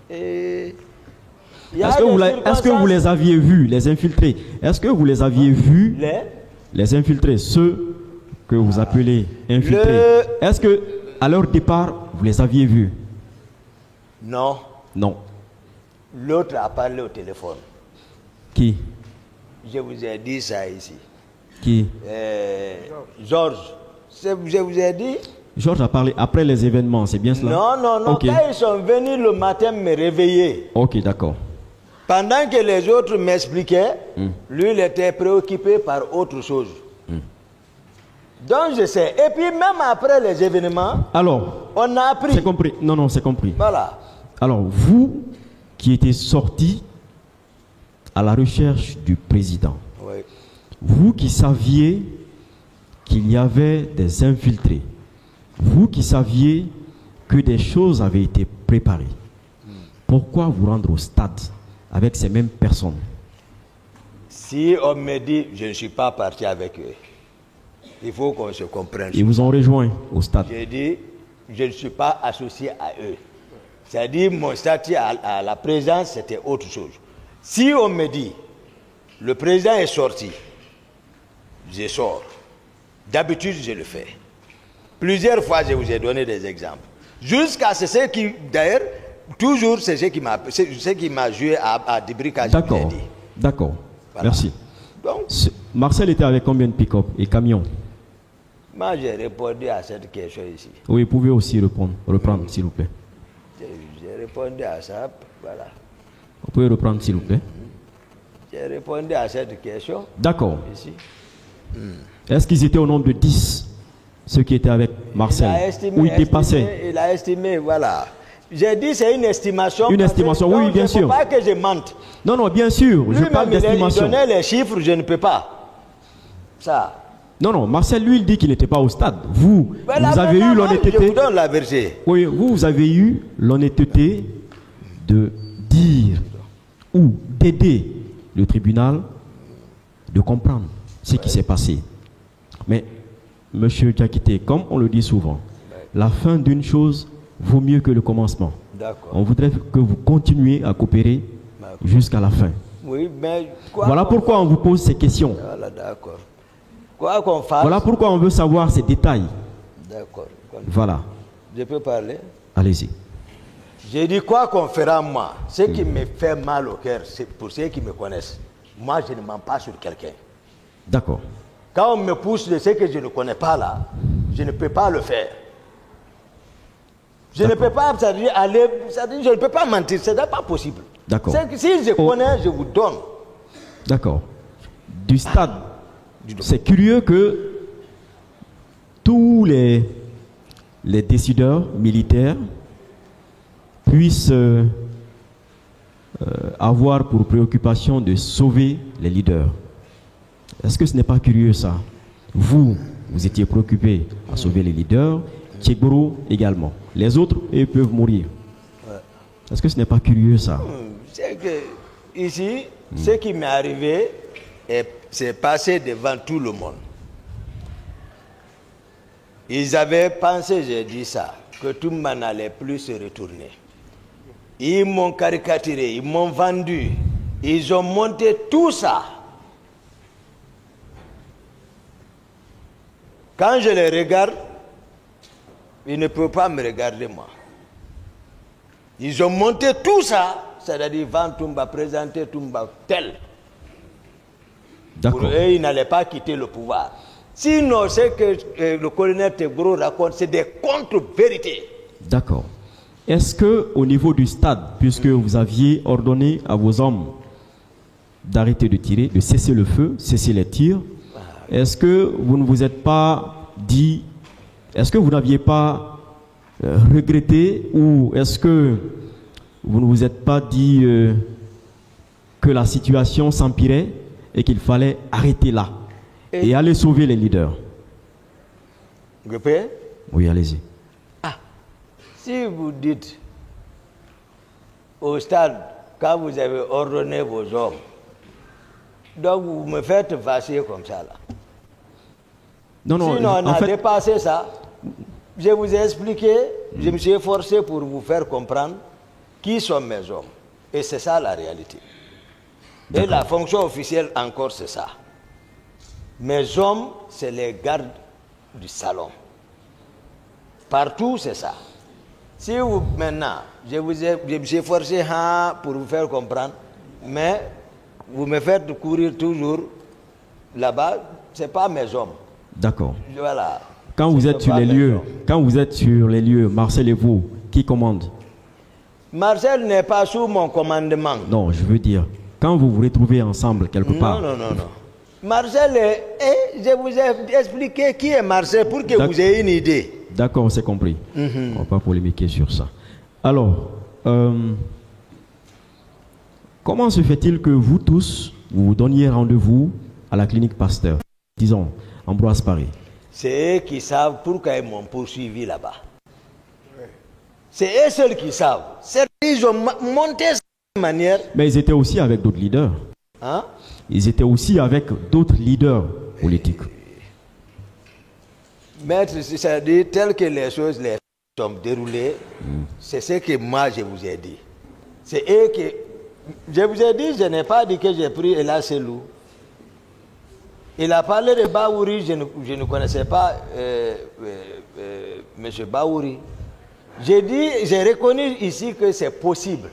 Est-ce que vous les aviez vus, les infiltrés? Est-ce que vous les aviez vus, les infiltrés, ceux que vous appelez infiltrés? Est-ce que à leur départ, vous les aviez vus? Non. Non. L'autre a parlé au téléphone. Qui? Je vous ai dit ça ici. Qui? Georges. Je vous ai dit. Georges a parlé après les événements, c'est bien cela? Non, non, non. Okay. Quand ils sont venus le matin me réveiller. Ok, d'accord. Pendant que les autres m'expliquaient, lui, il était préoccupé par autre chose. Donc, je sais. Et puis, même après les événements, alors, on a appris. C'est compris. Non, non, c'est compris. Voilà. Alors, vous qui étiez sorti à la recherche du président, oui. Vous qui saviez qu'il y avait des infiltrés, vous qui saviez que des choses avaient été préparées, pourquoi vous rendre au stade avec ces mêmes personnes? Si on me dit, je ne suis pas parti avec eux, il faut qu'on se comprenne. Ils vous ont rejoint au stade? J'ai dit, je ne suis pas associé à eux. C'est-à-dire, mon statut à la présence, c'était autre chose. Si on me dit, le président est sorti, je sors. D'habitude, je le fais. Plusieurs fois, je vous ai donné des exemples. Jusqu'à ce qui, d'ailleurs, toujours, c'est ce qui m'a joué à Dibrika. D'accord, d'accord. Voilà. Merci. Donc, Marcel était avec combien de pick-up et camions? Moi, j'ai répondu à cette question ici. Oui, vous pouvez aussi reprendre, s'il vous plaît. J'ai répondu à ça, voilà. Vous pouvez reprendre, s'il vous plaît. J'ai répondu à cette question. D'accord. Est-ce qu'ils étaient au nombre de 10, ceux qui étaient avec Marcel? Ou ils dépassaient? Il a estimé, voilà. J'ai dit c'est une estimation. Une estimation, oui, bien sûr. Il ne faut pas que je mente. Non, non, bien sûr, je parle d'estimation. Il donnait les chiffres, je ne peux pas. Ça. Non, non, Marcel, lui, il dit qu'il n'était pas au stade. Vous avez eu l'honnêteté. Je vous donne la vérité. Oui, vous avez eu l'honnêteté de dire ou d'aider le tribunal de comprendre ce qui s'est passé. Mais, monsieur Diakité, comme on le dit souvent, la fin d'une chose vaut mieux que le commencement. On voudrait que vous continuiez à coopérer jusqu'à la fin. Oui, mais voilà pourquoi on vous pose ces questions. Voilà, d'accord. Quoi qu'on fasse. Voilà pourquoi on veut savoir ces détails. D'accord. Voilà. Je peux parler? Allez-y. J'ai dit quoi qu'on fera moi. Ce qui me fait mal au cœur, c'est pour ceux qui me connaissent. Moi, je ne mens pas sur quelqu'un. D'accord. Quand on me pousse de ce que je ne connais pas là, je ne peux pas le faire. Je ne peux pas, c'est-à-dire aller, c'est-à-dire je ne peux pas mentir, ce n'est pas possible. D'accord. Si je connais, je vous donne. D'accord. Du stade, c'est curieux que tous les décideurs militaires puissent avoir pour préoccupation de sauver les leaders. Est-ce que ce n'est pas curieux ça? Vous étiez préoccupé à sauver les leaders, Tegboro également. Les autres, ils peuvent mourir. Ouais. Est-ce que ce n'est pas curieux ça? C'est que ici, ce qui m'est arrivé, c'est passé devant tout le monde. Ils avaient pensé, j'ai dit ça, que tout le monde n'allait plus se retourner. Ils m'ont caricaturé, ils m'ont vendu, ils ont monté tout ça. Quand je les regarde, ils ne peuvent pas me regarder moi. Ils ont monté tout ça, c'est-à-dire vendre Toumba, présenter Toumba tel. Pour eux, ils n'allaient pas quitter le pouvoir. Sinon, ce que le colonel Tebro raconte, c'est des contre-vérités. D'accord. Est-ce que au niveau du stade, puisque vous aviez ordonné à vos hommes d'arrêter de tirer, de cesser le feu, cesser les tirs, est-ce que vous ne vous êtes pas dit, est-ce que vous n'aviez pas regretté, ou est-ce que vous ne vous êtes pas dit que la situation s'empirait et qu'il fallait arrêter là et aller sauver les leaders? Vous pouvez? Oui, allez-y. Si vous dites au stade, quand vous avez ordonné vos hommes, donc vous me faites vaciller comme ça là. Non, non, sinon on a dépassé ça. Je vous ai expliqué, je me suis efforcé pour vous faire comprendre qui sont mes hommes. Et c'est ça la réalité. Et la fonction officielle encore, c'est ça. Mes hommes, c'est les gardes du salon. Partout, c'est ça. Si vous, maintenant, je me suis efforcé pour vous faire comprendre, mais vous me faites courir toujours là-bas, ce n'est pas mes hommes. D'accord. Voilà. Quand vous êtes sur les lieux, Marcel et vous, qui commande? Marcel n'est pas sous mon commandement. Non, je veux dire, quand vous vous retrouvez ensemble quelque part. Non. Marcel je vous ai expliqué qui est Marcel pour que vous ayez une idée. D'accord, c'est compris. On ne va pas polémiquer sur ça. Alors, comment se fait-il que vous tous, vous donniez rendez-vous à la clinique Pasteur, disons, Ambroise Paré? C'est eux qui savent pourquoi ils m'ont poursuivi là-bas. C'est eux seuls qui savent. Ils ont monté cette manière. Mais ils étaient aussi avec d'autres leaders. Hein? Ils étaient aussi avec d'autres leaders politiques. Maître, c'est-à-dire, tel que les choses les sont déroulées, c'est ce que moi je vous ai dit. C'est eux qui... Je vous ai dit, je n'ai pas dit que j'ai pris Ella Selou. Il a parlé de Baouri, je ne connaissais pas M. Baouri. J'ai reconnu ici que c'est possible.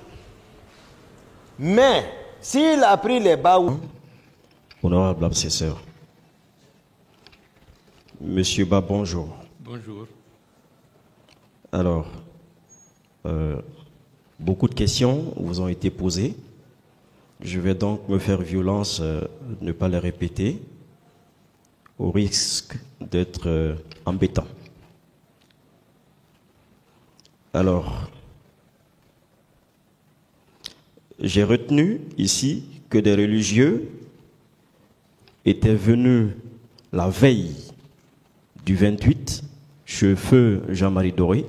Mais, s'il a pris les Baouri... Honorable assesseur. Monsieur Ba, bonjour. Bonjour. Alors, beaucoup de questions vous ont été posées. Je vais donc me faire violence, ne pas les répéter, au risque d'être embêtant. Alors, j'ai retenu ici que des religieux étaient venus la veille du 28 chez feu Jean-Marie Doré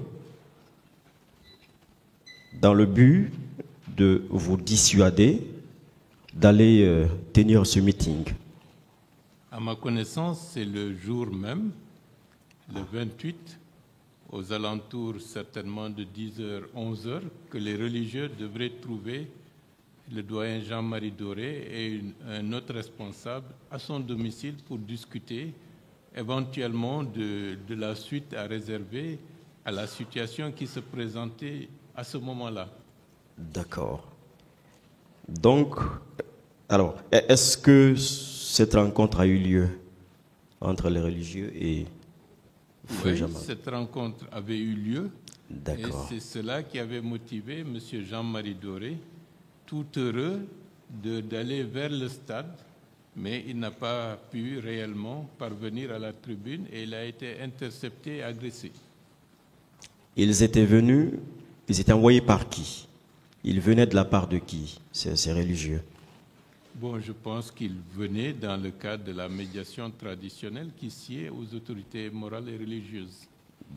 dans le but de vous dissuader d'aller tenir ce meeting. À ma connaissance, c'est le jour même, le 28, aux alentours certainement de 10h, 11h, que les religieux devraient trouver le doyen Jean-Marie Doré et un autre responsable à son domicile pour discuter éventuellement de la suite à réserver à la situation qui se présentait à ce moment-là. D'accord. Donc, alors, est-ce que cette rencontre a eu lieu entre les religieux et Feu Jean-Marie? Oui, cette rencontre avait eu lieu. D'accord. Et c'est cela qui avait motivé M. Jean-Marie Doré, tout heureux d'aller vers le stade, mais il n'a pas pu réellement parvenir à la tribune et il a été intercepté et agressé. Ils étaient venus, ils étaient envoyés par qui? Ils venaient de la part de qui, ces religieux? Bon, je pense qu'ils venaient dans le cadre de la médiation traditionnelle qui sied aux autorités morales et religieuses.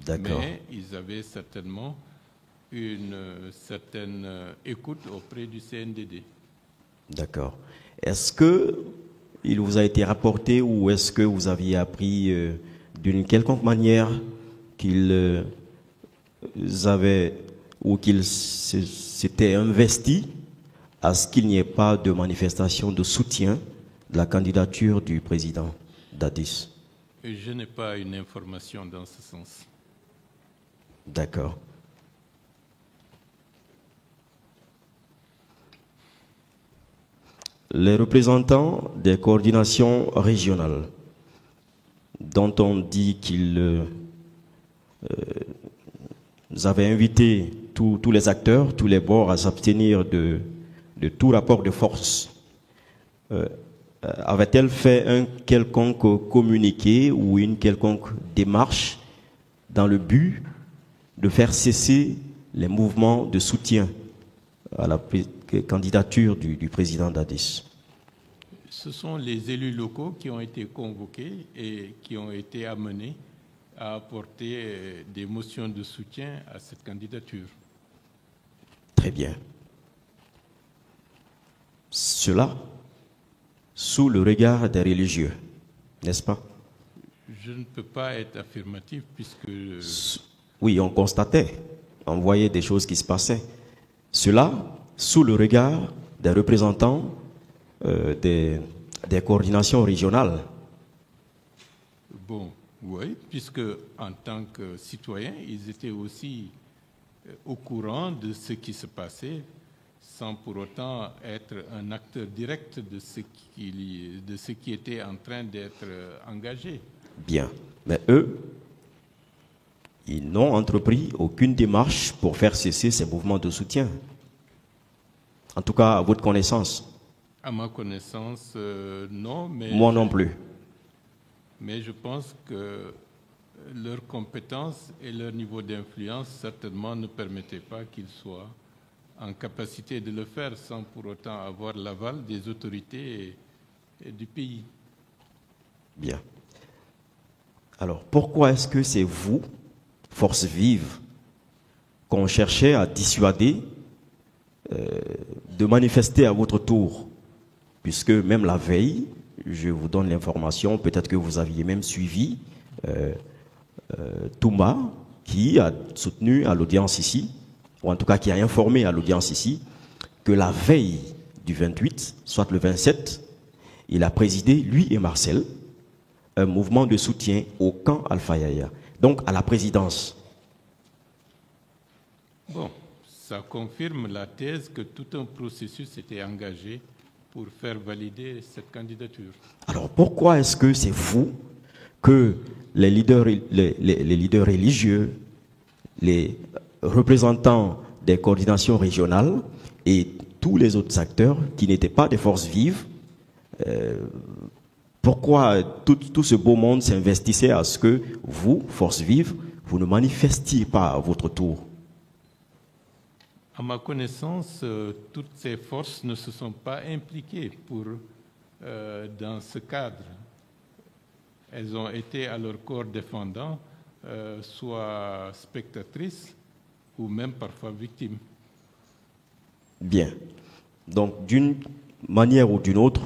D'accord. Mais ils avaient certainement une certaine écoute auprès du CNDD. D'accord. Est-ce que il vous a été rapporté ou est-ce que vous aviez appris d'une quelconque manière qu'ils avaient ou qu'ils s'étaient investis à ce qu'il n'y ait pas de manifestation de soutien de la candidature du président Dadis? Je n'ai pas une information dans ce sens. D'accord. Les représentants des coordinations régionales, dont on dit qu'ils avaient invité tous les acteurs, tous les bords à s'abstenir de tout rapport de force, avait-elle fait un quelconque communiqué ou une quelconque démarche dans le but de faire cesser les mouvements de soutien à la candidature du président Dadis? Ce sont les élus locaux qui ont été convoqués et qui ont été amenés à apporter des motions de soutien à cette candidature. Très bien. Cela sous le regard des religieux, n'est-ce pas? Je ne peux pas être affirmatif puisque... Oui, on constatait, on voyait des choses qui se passaient. Cela sous le regard des représentants des coordinations régionales. Bon, oui, puisque en tant que citoyens, ils étaient aussi au courant de ce qui se passait, sans pour autant être un acteur direct de ce qui était en train d'être engagé. Bien, mais eux, ils n'ont entrepris aucune démarche pour faire cesser ces mouvements de soutien. En tout cas, à votre connaissance. À ma connaissance, non. Mais moi non plus. Mais je pense que leurs compétences et leur niveau d'influence certainement ne permettaient pas qu'ils soient en capacité de le faire sans pour autant avoir l'aval des autorités et du pays. Bien. Alors, pourquoi est-ce que c'est vous, Force Vive, qu'on cherchait à dissuader de manifester à votre tour? Puisque même la veille, je vous donne l'information, peut-être que vous aviez même suivi Touma, qui a soutenu à l'audience ici, ou en tout cas qui a informé à l'audience ici, que la veille du 28, soit le 27, il a présidé, lui et Marcel, un mouvement de soutien au camp Alpha Yaya, donc à la présidence. Bon, ça confirme la thèse que tout un processus était engagé pour faire valider cette candidature. Alors pourquoi est-ce que c'est vous que les leaders religieux, les représentants des coordinations régionales et tous les autres acteurs qui n'étaient pas des forces vives, pourquoi tout ce beau monde s'investissait à ce que vous, forces vives, vous ne manifestiez pas à votre tour? À ma connaissance, toutes ces forces ne se sont pas impliquées dans ce cadre. Elles ont été à leur corps défendant, soit spectatrices ou même parfois victimes. Bien. Donc, d'une manière ou d'une autre,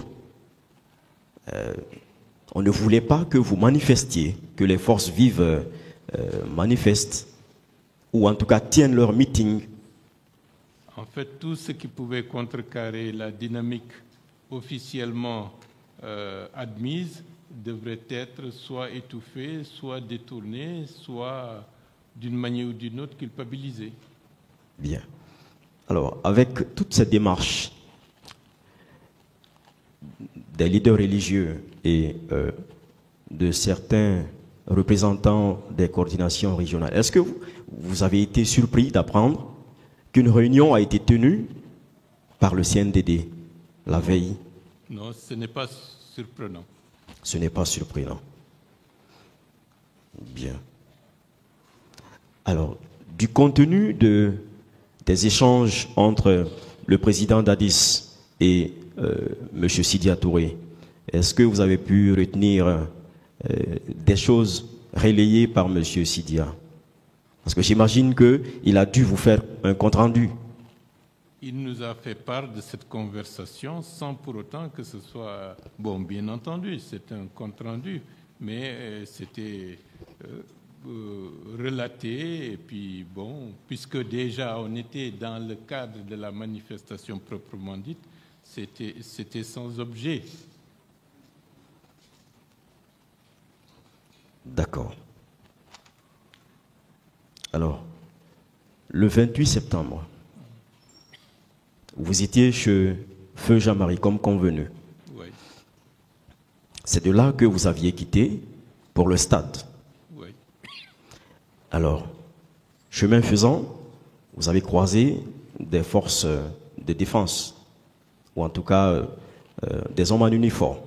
on ne voulait pas que vous manifestiez, que les forces vives manifestent, ou en tout cas tiennent leur meeting. En fait, tout ce qui pouvait contrecarrer la dynamique officiellement admise devrait être soit étouffé, soit détourné, soit d'une manière ou d'une autre culpabilisé. Bien. Alors, avec toutes ces démarches des leaders religieux et de certains représentants des coordinations régionales, est-ce que vous avez été surpris d'apprendre qu'une réunion a été tenue par le CNDD la veille? Non, ce n'est pas surprenant. Ce n'est pas surprenant. Bien. Alors, du contenu des échanges entre le président Dadis et M. Sidia Touré, est-ce que vous avez pu retenir des choses relayées par M. Sidia? Parce que j'imagine qu'il a dû vous faire un compte-rendu. Il nous a fait part de cette conversation sans pour autant que ce soit... Bon, bien entendu, c'est un compte-rendu, mais c'était relaté. Et puis, bon, puisque déjà on était dans le cadre de la manifestation proprement dite, c'était sans objet. D'accord. Alors, le 28 septembre, vous étiez chez Feu Jean-Marie comme convenu. Oui. C'est de là que vous aviez quitté pour le stade. Oui. Alors, chemin faisant, vous avez croisé des forces de défense, ou en tout cas des hommes en uniforme.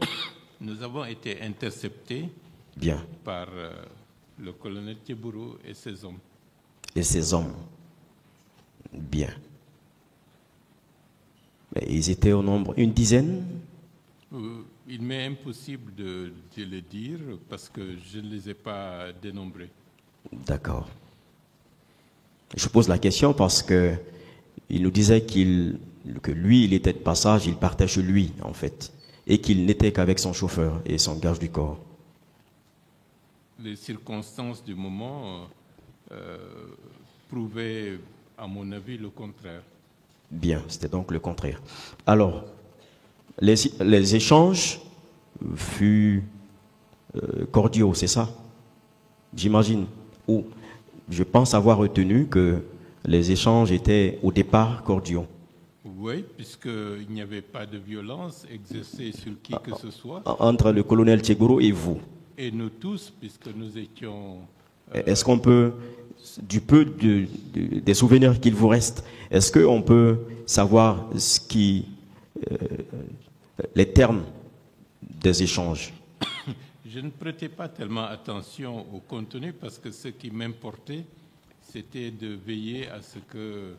Nous avons été interceptés Bien. par le colonel Tchebourou et ses hommes. Et ces hommes. Bien. Mais ils étaient au nombre une dizaine. Il m'est impossible de le dire parce que je ne les ai pas dénombrés. D'accord. Je pose la question parce que il nous disait que lui, il était de passage, il partait chez lui, en fait, et qu'il n'était qu'avec son chauffeur et son garde du corps. Les circonstances du moment prouvaient, à mon avis, le contraire. Bien, c'était donc le contraire. Alors, les échanges furent cordiaux, c'est ça? J'imagine. Ou je pense avoir retenu que les échanges étaient au départ cordiaux. Oui, puisqu'il n'y avait pas de violence exercée sur qui que ce soit. Entre le colonel Tchebourou et vous. Et nous tous, puisque nous étions... Est-ce qu'on peut, des souvenirs qu'il vous reste, est-ce qu'on peut savoir les termes des échanges? Je ne prêtais pas tellement attention au contenu parce que ce qui m'importait, c'était de veiller à ce que,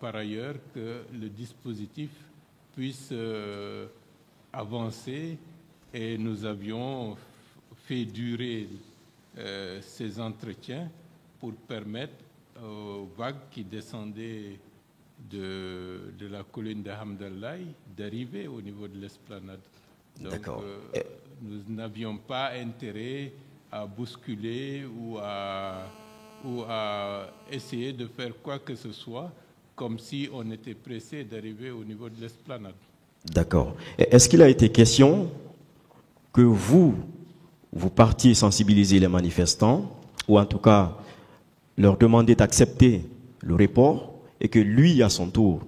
par ailleurs, que le dispositif puisse avancer, et nous avions fait durer ces entretiens pour permettre aux vagues qui descendaient de la colline de Hamdallahi d'arriver au niveau de l'esplanade. Donc, nous n'avions pas intérêt à bousculer ou à essayer de faire quoi que ce soit comme si on était pressé d'arriver au niveau de l'esplanade. D'accord. Est-ce qu'il a été question que vous partiez sensibiliser les manifestants, ou en tout cas leur demander d'accepter le report, et que lui, à son tour,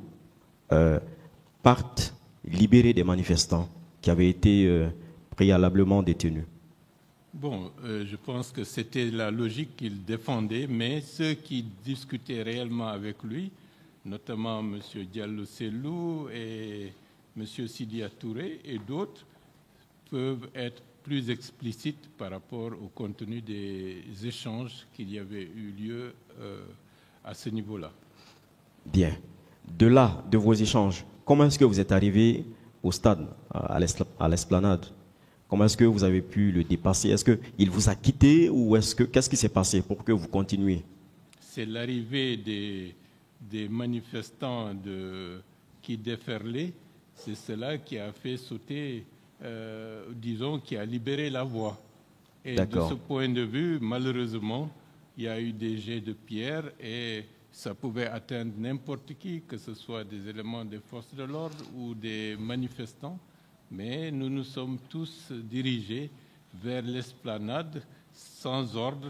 parte libérer des manifestants qui avaient été préalablement détenus? Bon, je pense que c'était la logique qu'il défendait, mais ceux qui discutaient réellement avec lui, notamment M. Diallo Sellou et M. Sidia Touré et d'autres, peuvent être plus explicites par rapport au contenu des échanges qu'il y avait eu lieu à ce niveau-là. Bien. De là, de vos échanges, comment est-ce que vous êtes arrivé au stade, à l'esplanade? Comment est-ce que vous avez pu le dépasser? Est-ce qu'il vous a quitté, ou qu'est-ce qui s'est passé pour que vous continuiez? C'est l'arrivée des manifestants qui déferlaient. C'est cela qui a fait sauter, disons, qui a libéré la voie. Et de ce point de vue, malheureusement, il y a eu des jets de pierre et ça pouvait atteindre n'importe qui, que ce soit des éléments des forces de l'ordre ou des manifestants. Mais nous nous sommes tous dirigés vers l'esplanade sans ordre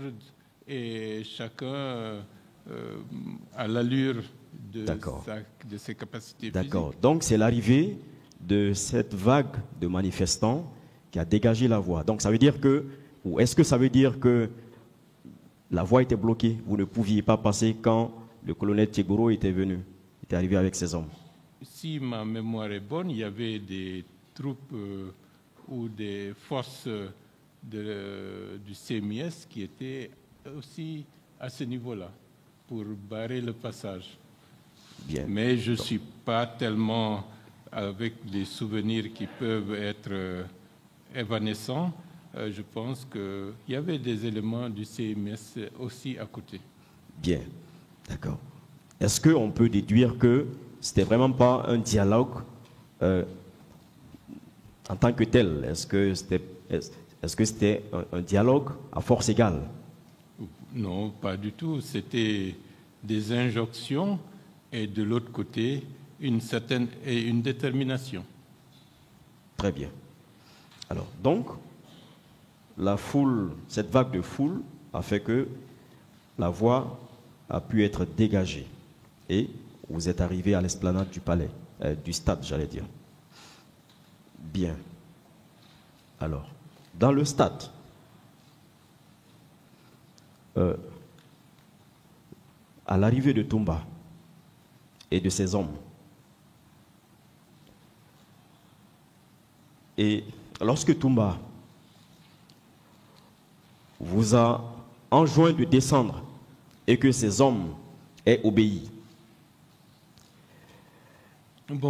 et chacun à l'allure de ses capacités physiques. D'accord. Donc c'est l'arrivée de cette vague de manifestants qui a dégagé la voie. Donc ça veut dire que, ou est-ce que ça veut dire que la voie était bloquée, vous ne pouviez pas passer quand le colonel Tchebourou était arrivé avec ses hommes? Si ma mémoire est bonne, il y avait des troupes ou des forces du CMIS qui étaient aussi à ce niveau-là pour barrer le passage. Bien. Mais je ne suis pas tellement avec des souvenirs qui peuvent être évanescents. Je pense qu'il y avait des éléments du CMS aussi à côté. Bien, d'accord. Est-ce qu'on peut déduire que c'était vraiment pas un dialogue en tant que tel? Est-ce que c'était un dialogue à force égale? Non, pas du tout. C'était des injonctions et de l'autre côté, une détermination. Très bien. Alors, donc, la foule, cette vague de foule a fait que la voie a pu être dégagée. Et vous êtes arrivé à l'esplanade du palais, du stade, j'allais dire. Bien. Alors, dans le stade, à l'arrivée de Toumba et de ses hommes, et lorsque Toumba vous a enjoint de descendre et que ses hommes aient obéi, Bon,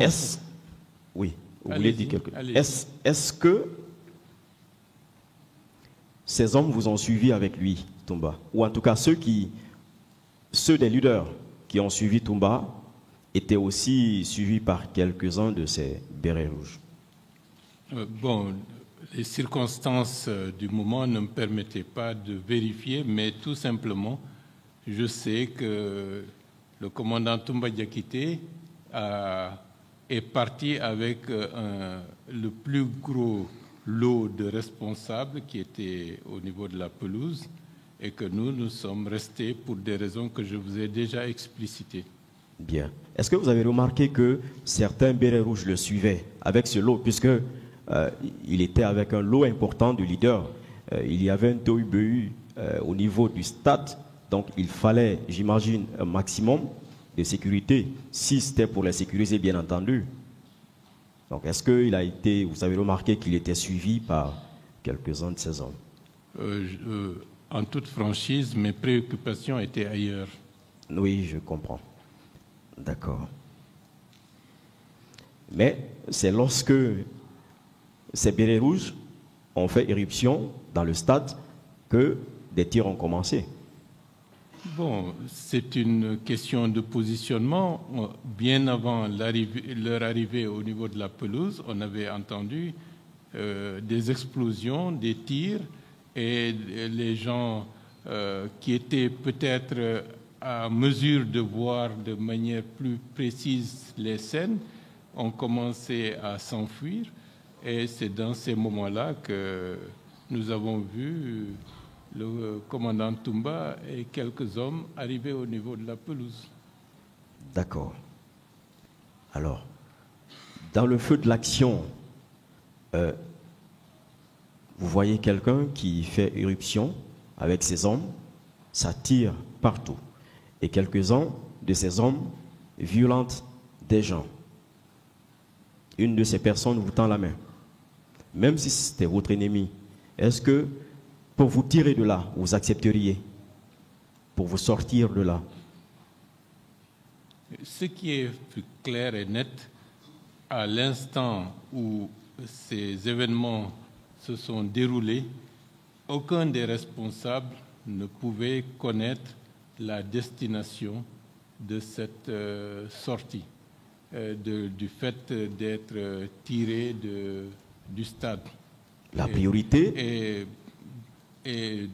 oui, vous voulez allez-y, dire quelque chose. allez-y. Est-ce que ces hommes vous ont suivi avec lui, Toumba? Ou en tout cas, ceux des leaders qui ont suivi Toumba étaient aussi suivis par quelques-uns de ces bérets rouges? Bon, les circonstances du moment ne me permettaient pas de vérifier, mais tout simplement, je sais que le commandant Toumba Diakité est parti avec le plus gros lot de responsables qui étaient au niveau de la pelouse et que nous sommes restés pour des raisons que je vous ai déjà explicitées. Bien. Est-ce que vous avez remarqué que certains bérets rouges le suivaient avec ce lot, puisque il était avec un lot important de leaders. Il y avait un tohu-bohu au niveau du stade, donc il fallait, j'imagine, un maximum de sécurité, si c'était pour les sécuriser, bien entendu. Donc, est-ce qu'il a été, vous avez remarqué qu'il était suivi par quelques-uns de ces hommes? En toute franchise, mes préoccupations étaient ailleurs. Oui, je comprends. D'accord. Mais c'est lorsque ces bérets rouges ont fait éruption dans le stade que des tirs ont commencé. Bon, c'est une question de positionnement. Bien avant leur arrivée au niveau de la pelouse, on avait entendu des explosions, des tirs, et les gens qui étaient peut-être à mesure de voir de manière plus précise les scènes ont commencé à s'enfuir. Et c'est dans ces moments-là que nous avons vu le commandant Toumba et quelques hommes arriver au niveau de la pelouse. D'accord. Alors, dans le feu de l'action, vous voyez quelqu'un qui fait éruption avec ses hommes, ça tire partout. Et quelques-uns de ces hommes violentent des gens. Une de ces personnes vous tend la main. Même si c'était votre ennemi, est-ce que pour vous tirer de là, vous accepteriez? Pour vous sortir de là? Ce qui est clair et net, à l'instant où ces événements se sont déroulés, aucun des responsables ne pouvait connaître la destination de cette sortie, du fait d'être tiré du stade. La priorité? Et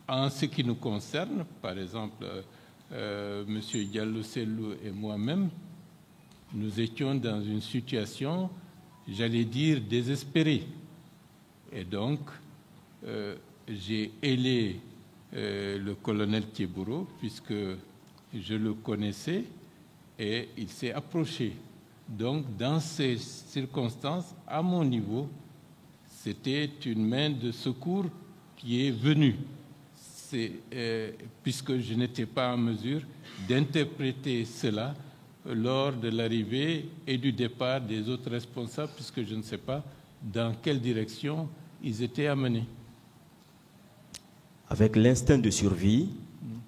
en ce qui nous concerne, par exemple, M. Diallo Sellou et moi-même, nous étions dans une situation, j'allais dire, désespérée. Et donc, j'ai ailé le colonel Thiebouro, puisque je le connaissais, et il s'est approché. Donc, dans ces circonstances, à mon niveau, c'était une main de secours qui est venue, puisque je n'étais pas en mesure d'interpréter cela lors de l'arrivée et du départ des autres responsables, puisque je ne sais pas dans quelle direction ils étaient amenés. Avec l'instinct de survie,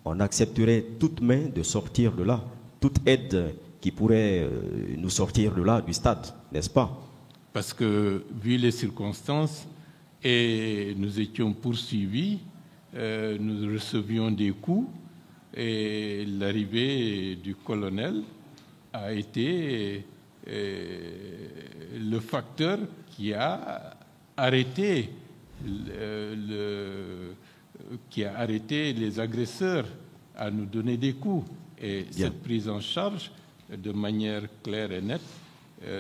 on accepterait toute main de sortir de là, toute aide qui pourrait nous sortir de là, du stade, n'est-ce pas? Parce que, vu les circonstances, et nous étions poursuivis, nous recevions des coups, et l'arrivée du colonel a été le facteur qui a arrêté les agresseurs à nous donner des coups. Et cette prise en charge, de manière claire et nette,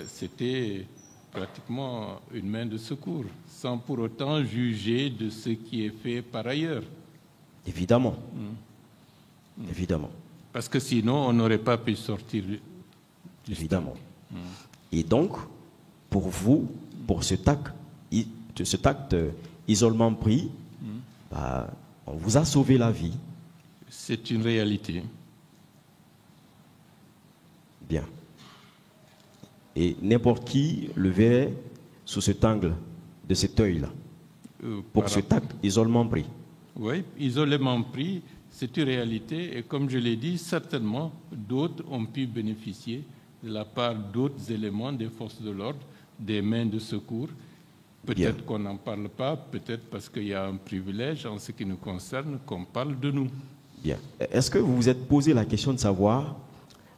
c'était pratiquement une main de secours, sans pour autant juger de ce qui est fait par ailleurs. Évidemment. Évidemment. Parce que sinon, on n'aurait pas pu sortir du Évidemment. Et donc, pour vous, pour cet acte isolement pris, on vous a sauvé la vie. C'est une réalité. Bien. Et n'importe qui le verrait sous cet angle, de cet œil-là, pour cet acte isolement pris. Oui, isolement pris, c'est une réalité. Et comme je l'ai dit, certainement, d'autres ont pu bénéficier de la part d'autres éléments des forces de l'ordre, des mains de secours. Peut-être qu'on n'en parle pas, peut-être parce qu'il y a un privilège en ce qui nous concerne, qu'on parle de nous. Bien. Est-ce que vous vous êtes posé la question de savoir,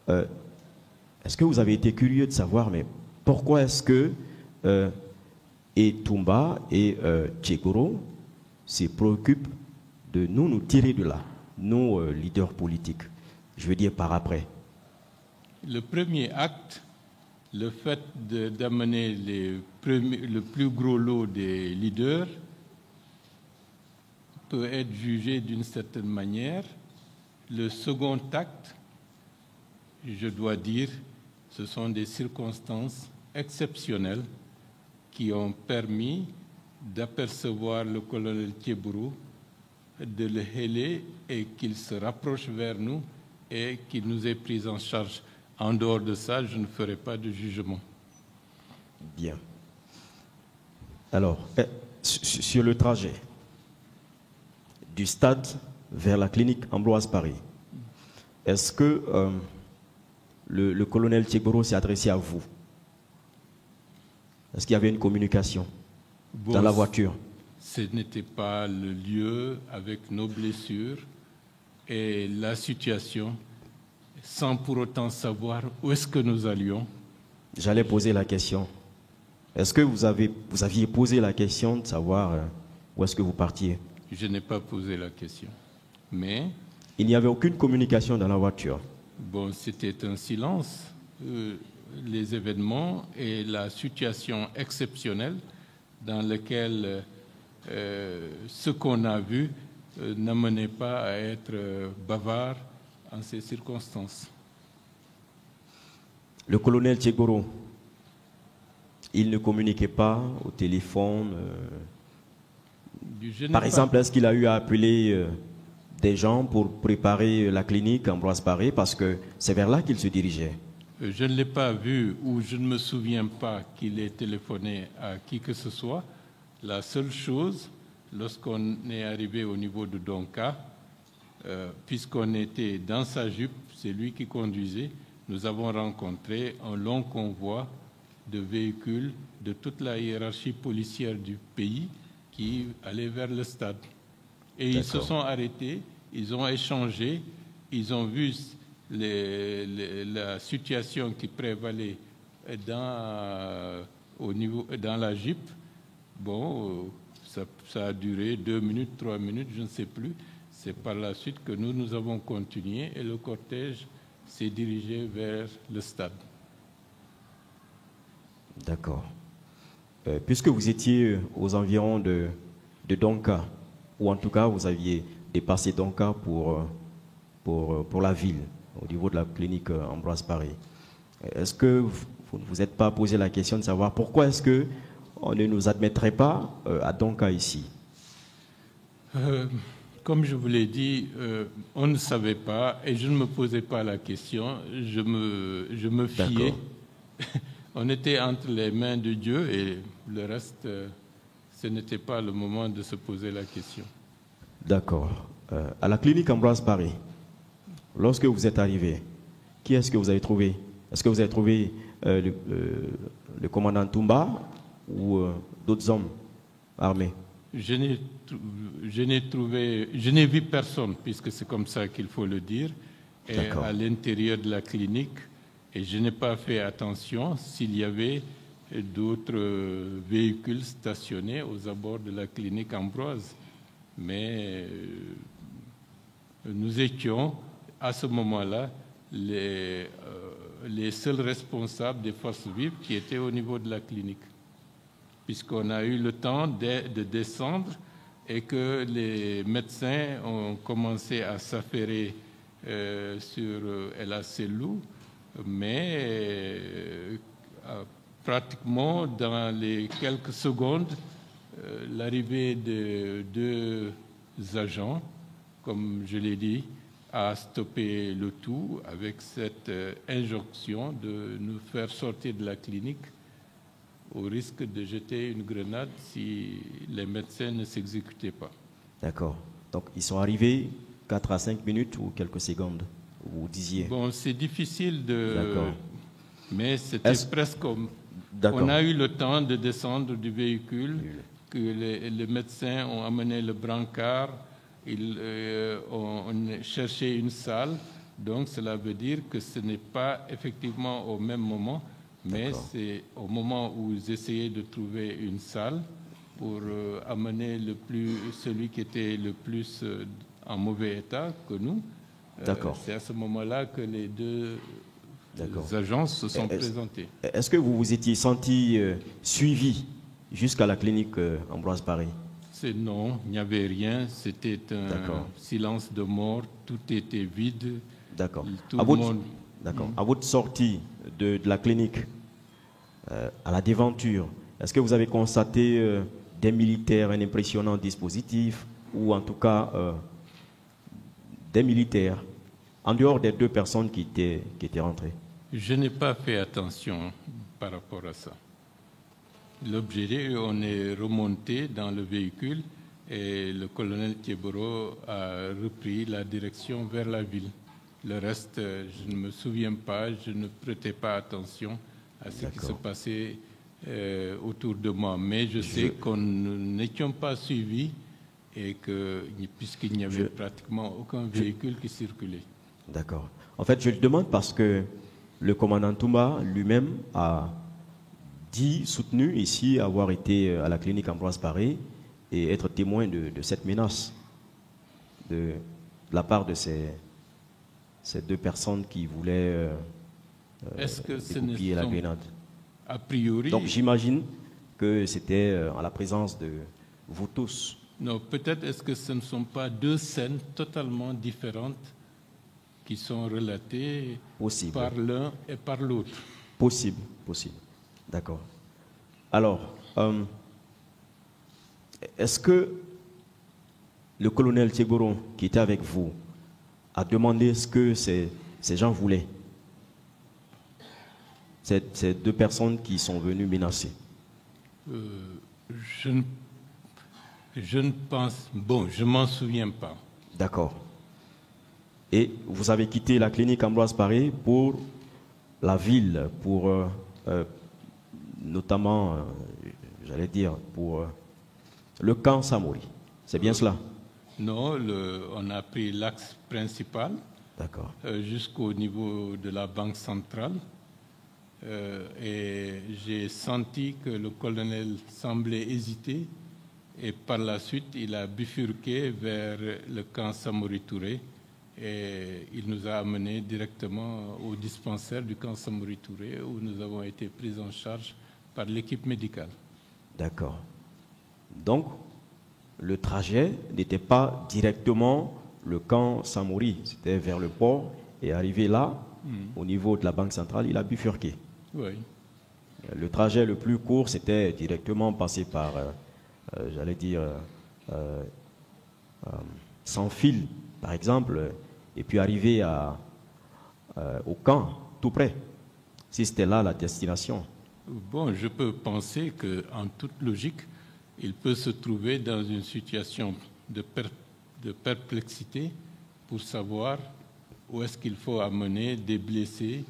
est-ce que vous avez été curieux de savoir, mais pourquoi est-ce que Toumba et Tchegoro se préoccupent de nous tirer de là, nous, leaders politiques, je veux dire par après? Le premier acte, le fait d'amener le plus gros lot des leaders peut être jugé d'une certaine manière. Le second acte, je dois dire, ce sont des circonstances exceptionnelles qui ont permis d'apercevoir le colonel Tchegoro, de le héler et qu'il se rapproche vers nous et qu'il nous ait pris en charge. En dehors de ça, je ne ferai pas de jugement. Bien. Alors, sur le trajet du stade vers la clinique Ambroise Paré, est-ce que le colonel Tchegoro s'est adressé à vous? Est-ce qu'il y avait une communication dans la voiture? Ce n'était pas le lieu avec nos blessures et la situation, sans pour autant savoir où est-ce que nous allions. J'allais poser la question. Est-ce que vous aviez posé la question de savoir où est-ce que vous partiez? Je n'ai pas posé la question. Mais il n'y avait aucune communication dans la voiture. Bon, c'était un silence. Les événements et la situation exceptionnelle dans laquelle ce qu'on a vu n'amenait pas à être bavard en ces circonstances. Le colonel Tchegoro, il ne communiquait pas au téléphone. Par exemple, est-ce qu'il a eu à appeler des gens pour préparer la clinique Ambroise Paré, parce que c'est vers là qu'il se dirigeait? Je ne l'ai pas vu ou je ne me souviens pas qu'il ait téléphoné à qui que ce soit. La seule chose, lorsqu'on est arrivé au niveau de Donka, puisqu'on était dans sa jupe, c'est lui qui conduisait, nous avons rencontré un long convoi de véhicules de toute la hiérarchie policière du pays qui allaient vers le stade. Et ils se sont arrêtés, ils ont échangé, ils ont vu la situation qui prévalait dans la Jeep. Bon, ça a duré 2 minutes, 3 minutes, je ne sais plus. C'est par la suite que nous avons continué et le cortège s'est dirigé vers le stade. D'accord. Puisque vous étiez aux environs de Donka, ou en tout cas vous aviez dépassé Donka pour la ville, au niveau de la clinique Ambroise Paré, est-ce que vous ne vous êtes pas posé la question de savoir pourquoi est-ce qu'on ne nous admettrait pas à Donka ici? Comme je vous l'ai dit, on ne savait pas et je ne me posais pas la question, je me fiais. On était entre les mains de Dieu et le reste, ce n'était pas le moment de se poser la question. D'accord. À la clinique Ambroise Paré, lorsque vous êtes arrivé, qui est-ce que vous avez trouvé? Est-ce que vous avez trouvé le commandant Toumba ou d'autres hommes armés? Je n'ai vu personne, puisque c'est comme ça qu'il faut le dire, à l'intérieur de la clinique. Et je n'ai pas fait attention s'il y avait d'autres véhicules stationnés aux abords de la clinique Ambroise. Mais nous étions, à ce moment-là, les seuls responsables des forces vives qui étaient au niveau de la clinique, puisqu'on a eu le temps de descendre et que les médecins ont commencé à s'affairer sur El Asselou, mais pratiquement dans les quelques secondes, l'arrivée de deux agents, comme je l'ai dit, a stoppé le tout avec cette injonction de nous faire sortir de la clinique au risque de jeter une grenade si les médecins ne s'exécutaient pas. D'accord. Donc ils sont arrivés 4 à 5 minutes ou quelques secondes, vous disiez. Bon, c'est difficile de... D'accord. Mais c'était presque... On a eu le temps de descendre du véhicule, que les médecins ont amené le brancard, ils ont cherché une salle, donc cela veut dire que ce n'est pas effectivement au même moment, mais c'est au moment où ils essayaient de trouver une salle pour amener celui qui était le plus en mauvais état que nous. C'est à ce moment-là que les deux agences se sont présentées. Est-ce que vous vous étiez senti suivi jusqu'à la clinique Ambroise Paré? Non, il n'y avait rien. C'était un silence de mort. Tout était vide. D'accord. D'accord. À votre sortie de la clinique, à la déventure, est-ce que vous avez constaté des militaires, un impressionnant dispositif, ou en tout cas des militaires, en dehors des deux personnes qui étaient rentrées? Je n'ai pas fait attention par rapport à ça. L'objet, on est remonté dans le véhicule et le colonel Thieboro a repris la direction vers la ville. Le reste, je ne me souviens pas, je ne prêtais pas attention à ce qui se passait autour de moi. Mais je sais qu'on n'étions pas suivis et que, puisqu'il n'y avait pratiquement aucun véhicule qui circulait. D'accord. En fait, je le demande parce que le commandant Toumba lui-même a soutenu ici avoir été à la clinique Ambroise Paré et être témoin de cette menace de la part de ces deux personnes qui voulaient dégoupiller la grenade. A priori... Donc j'imagine que c'était en la présence de vous tous. Non, peut-être est-ce que ce ne sont pas deux scènes totalement différentes qui sont relatées par l'un et par l'autre. Possible. D'accord. Alors, est-ce que le colonel Thieboro, qui était avec vous, a demandé ce que ces gens voulaient? Ces deux personnes qui sont venues menacer? Je ne pense... Bon, je ne m'en souviens pas. D'accord. Et vous avez quitté la clinique Ambroise Paré pour la ville, pour notamment, j'allais dire, pour le camp Samori. C'est bien cela? Non, on a pris l'axe principal jusqu'au niveau de la banque centrale. Et j'ai senti que le colonel semblait hésiter. Et par la suite, il a bifurqué vers le camp Samori Touré. Et il nous a amenés directement au dispensaire du camp Samori Touré où nous avons été pris en charge par l'équipe médicale. D'accord. Donc, le trajet n'était pas directement le camp Samori, c'était vers le port et arrivé là, au niveau de la banque centrale, il a bifurqué. Oui. Le trajet le plus court, c'était directement passer par, j'allais dire, sans fil, par exemple, et puis arriver au camp, tout près, si c'était là la destination. Bon, je peux penser qu'en toute logique, il peut se trouver dans une situation de perplexité pour savoir où est-ce qu'il faut amener des blessés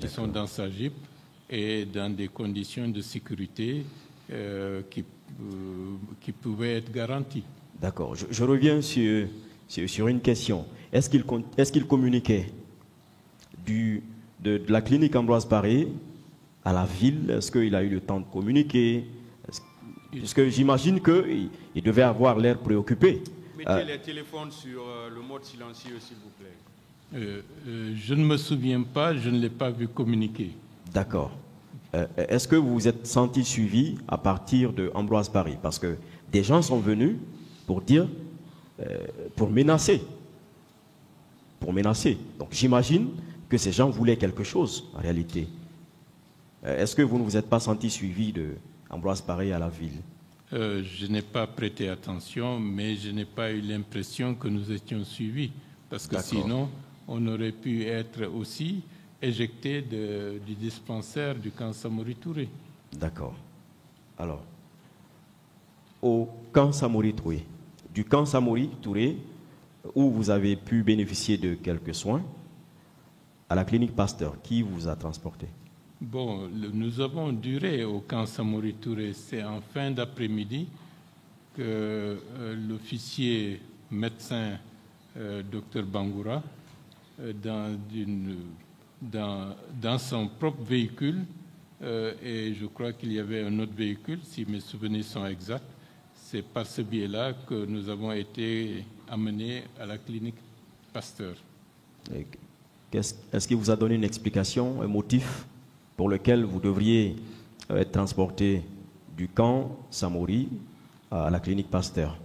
qui sont dans sa Jeep et dans des conditions de sécurité qui pouvaient être garanties. D'accord. Je reviens sur une question. Est-ce qu'il communiquait de la clinique Ambroise Paré à la ville? Est-ce qu'il a eu le temps de communiquer? Parce que j'imagine qu'il devait avoir l'air préoccupé. Mettez les téléphones sur le mode silencieux, s'il vous plaît. Je ne me souviens pas, je ne l'ai pas vu communiquer. D'accord. Est-ce que vous vous êtes senti suivi à partir de Ambroise Paré? Parce que des gens sont venus pour dire, pour menacer. Pour menacer. Donc j'imagine que ces gens voulaient quelque chose en réalité. Est-ce que vous ne vous êtes pas senti suivi de Ambroise Paré à la ville? Je n'ai pas prêté attention, mais je n'ai pas eu l'impression que nous étions suivis. Parce que sinon, on aurait pu être aussi éjecté du dispensaire du camp Samori Touré. D'accord. Alors, au camp Samori Touré, du camp Samori Touré, où vous avez pu bénéficier de quelques soins, à la clinique Pasteur, qui vous a transporté? Bon, nous avons duré au camp Samori Touré. C'est en fin d'après-midi que l'officier médecin Dr Bangoura, dans son propre véhicule, et je crois qu'il y avait un autre véhicule, si mes souvenirs sont exacts, c'est par ce biais-là que nous avons été amenés à la clinique Pasteur. Est-ce qu'il vous a donné une explication, un motif pour lequel vous devriez être transporté du camp Samori à la clinique Pasteur?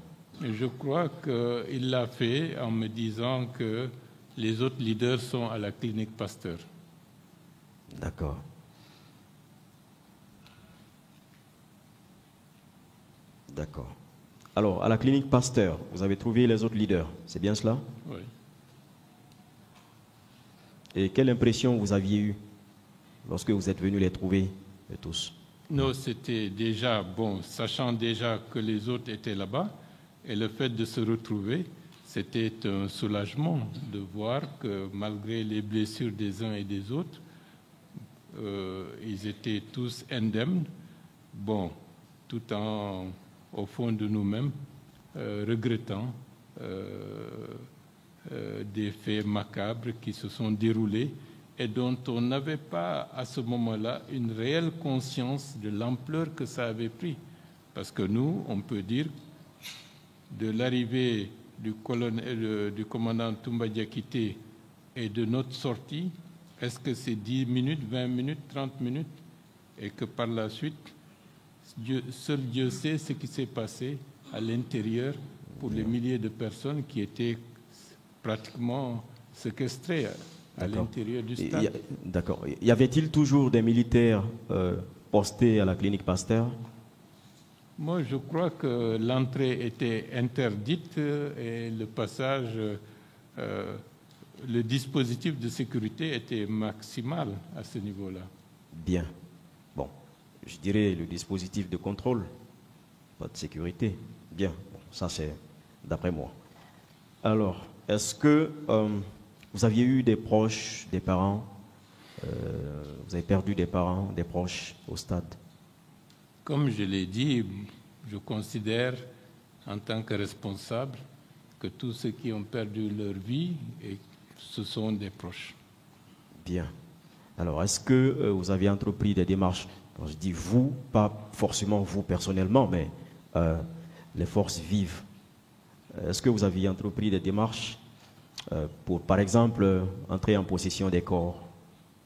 Je crois qu'il l'a fait en me disant que les autres leaders sont à la clinique Pasteur. D'accord. D'accord. Alors, à la clinique Pasteur, vous avez trouvé les autres leaders, c'est bien cela? Oui. Et quelle impression vous aviez eue lorsque vous êtes venus les trouver tous? Non, c'était déjà bon, sachant déjà que les autres étaient là-bas, et le fait de se retrouver, c'était un soulagement de voir que malgré les blessures des uns et des autres, ils étaient tous indemnes, bon, tout au fond de nous-mêmes, regrettant des faits macabres qui se sont déroulés et dont on n'avait pas à ce moment-là une réelle conscience de l'ampleur que ça avait pris. Parce que nous, on peut dire, de l'arrivée du commandant Toumba Diakité et de notre sortie, est-ce que c'est 10 minutes, 20 minutes, 30 minutes? Et que par la suite, seul Dieu sait ce qui s'est passé à l'intérieur pour les milliers de personnes qui étaient pratiquement séquestrées à l'intérieur du stade. D'accord. Y avait-il toujours des militaires postés à la clinique Pasteur? Moi, je crois que l'entrée était interdite et le passage, le dispositif de sécurité était maximal à ce niveau-là. Bien. Bon, je dirais le dispositif de contrôle, pas de sécurité. Bien, bon, ça c'est d'après moi. Alors, est-ce que vous aviez eu des proches, des parents, vous avez perdu des parents, des proches au stade? Comme je l'ai dit, je considère en tant que responsable que tous ceux qui ont perdu leur vie, ce sont des proches. Bien. Alors, est-ce que vous avez entrepris des démarches? Quand je dis vous, pas forcément vous personnellement, mais les forces vives. Est-ce que vous aviez entrepris des démarches pour, par exemple, entrer en possession des corps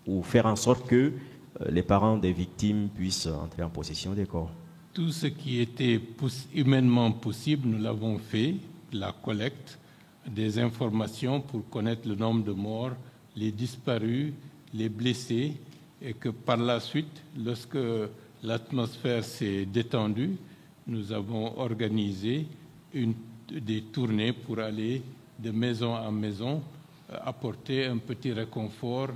ou faire en sorte que les parents des victimes puissent entrer en possession des corps? Tout ce qui était humainement possible, nous l'avons fait, la collecte des informations pour connaître le nombre de morts, les disparus, les blessés, et que par la suite, lorsque l'atmosphère s'est détendue, nous avons organisé des tournées pour aller de maison en maison, apporter un petit réconfort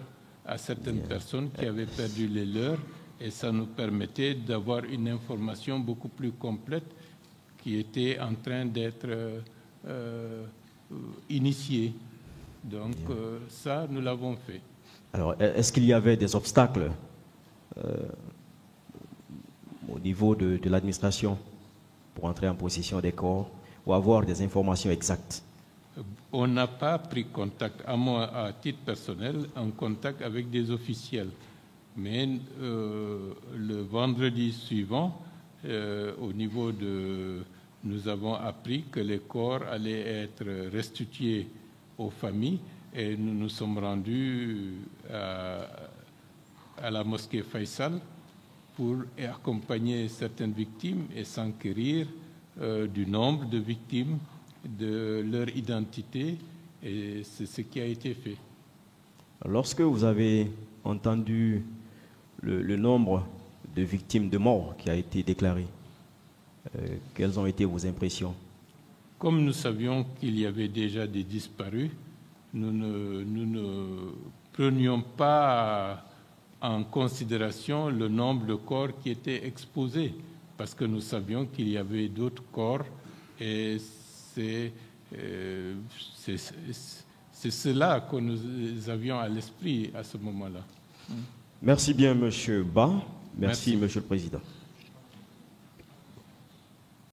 à certaines personnes qui avaient perdu les leurs, et ça nous permettait d'avoir une information beaucoup plus complète qui était en train d'être initiée. Donc ça, nous l'avons fait. Alors, est-ce qu'il y avait des obstacles au niveau de l'administration pour entrer en possession des corps ou avoir des informations exactes? On n'a pas pris contact, à moi, à titre personnel, en contact avec des officiels. Mais le vendredi suivant, au niveau nous avons appris que les corps allaient être restitués aux familles, et nous nous sommes rendus à la mosquée Faisal pour accompagner certaines victimes et s'enquérir du nombre de victimes, de leur identité, et c'est ce qui a été fait. Lorsque vous avez entendu le nombre de victimes de mort qui a été déclaré, quelles ont été vos impressions? Comme nous savions qu'il y avait déjà des disparus, nous ne prenions pas en considération le nombre de corps qui étaient exposés, parce que nous savions qu'il y avait d'autres corps, et c'est cela que nous avions à l'esprit à ce moment-là. Merci bien, M. Ba. Merci, M. le Président.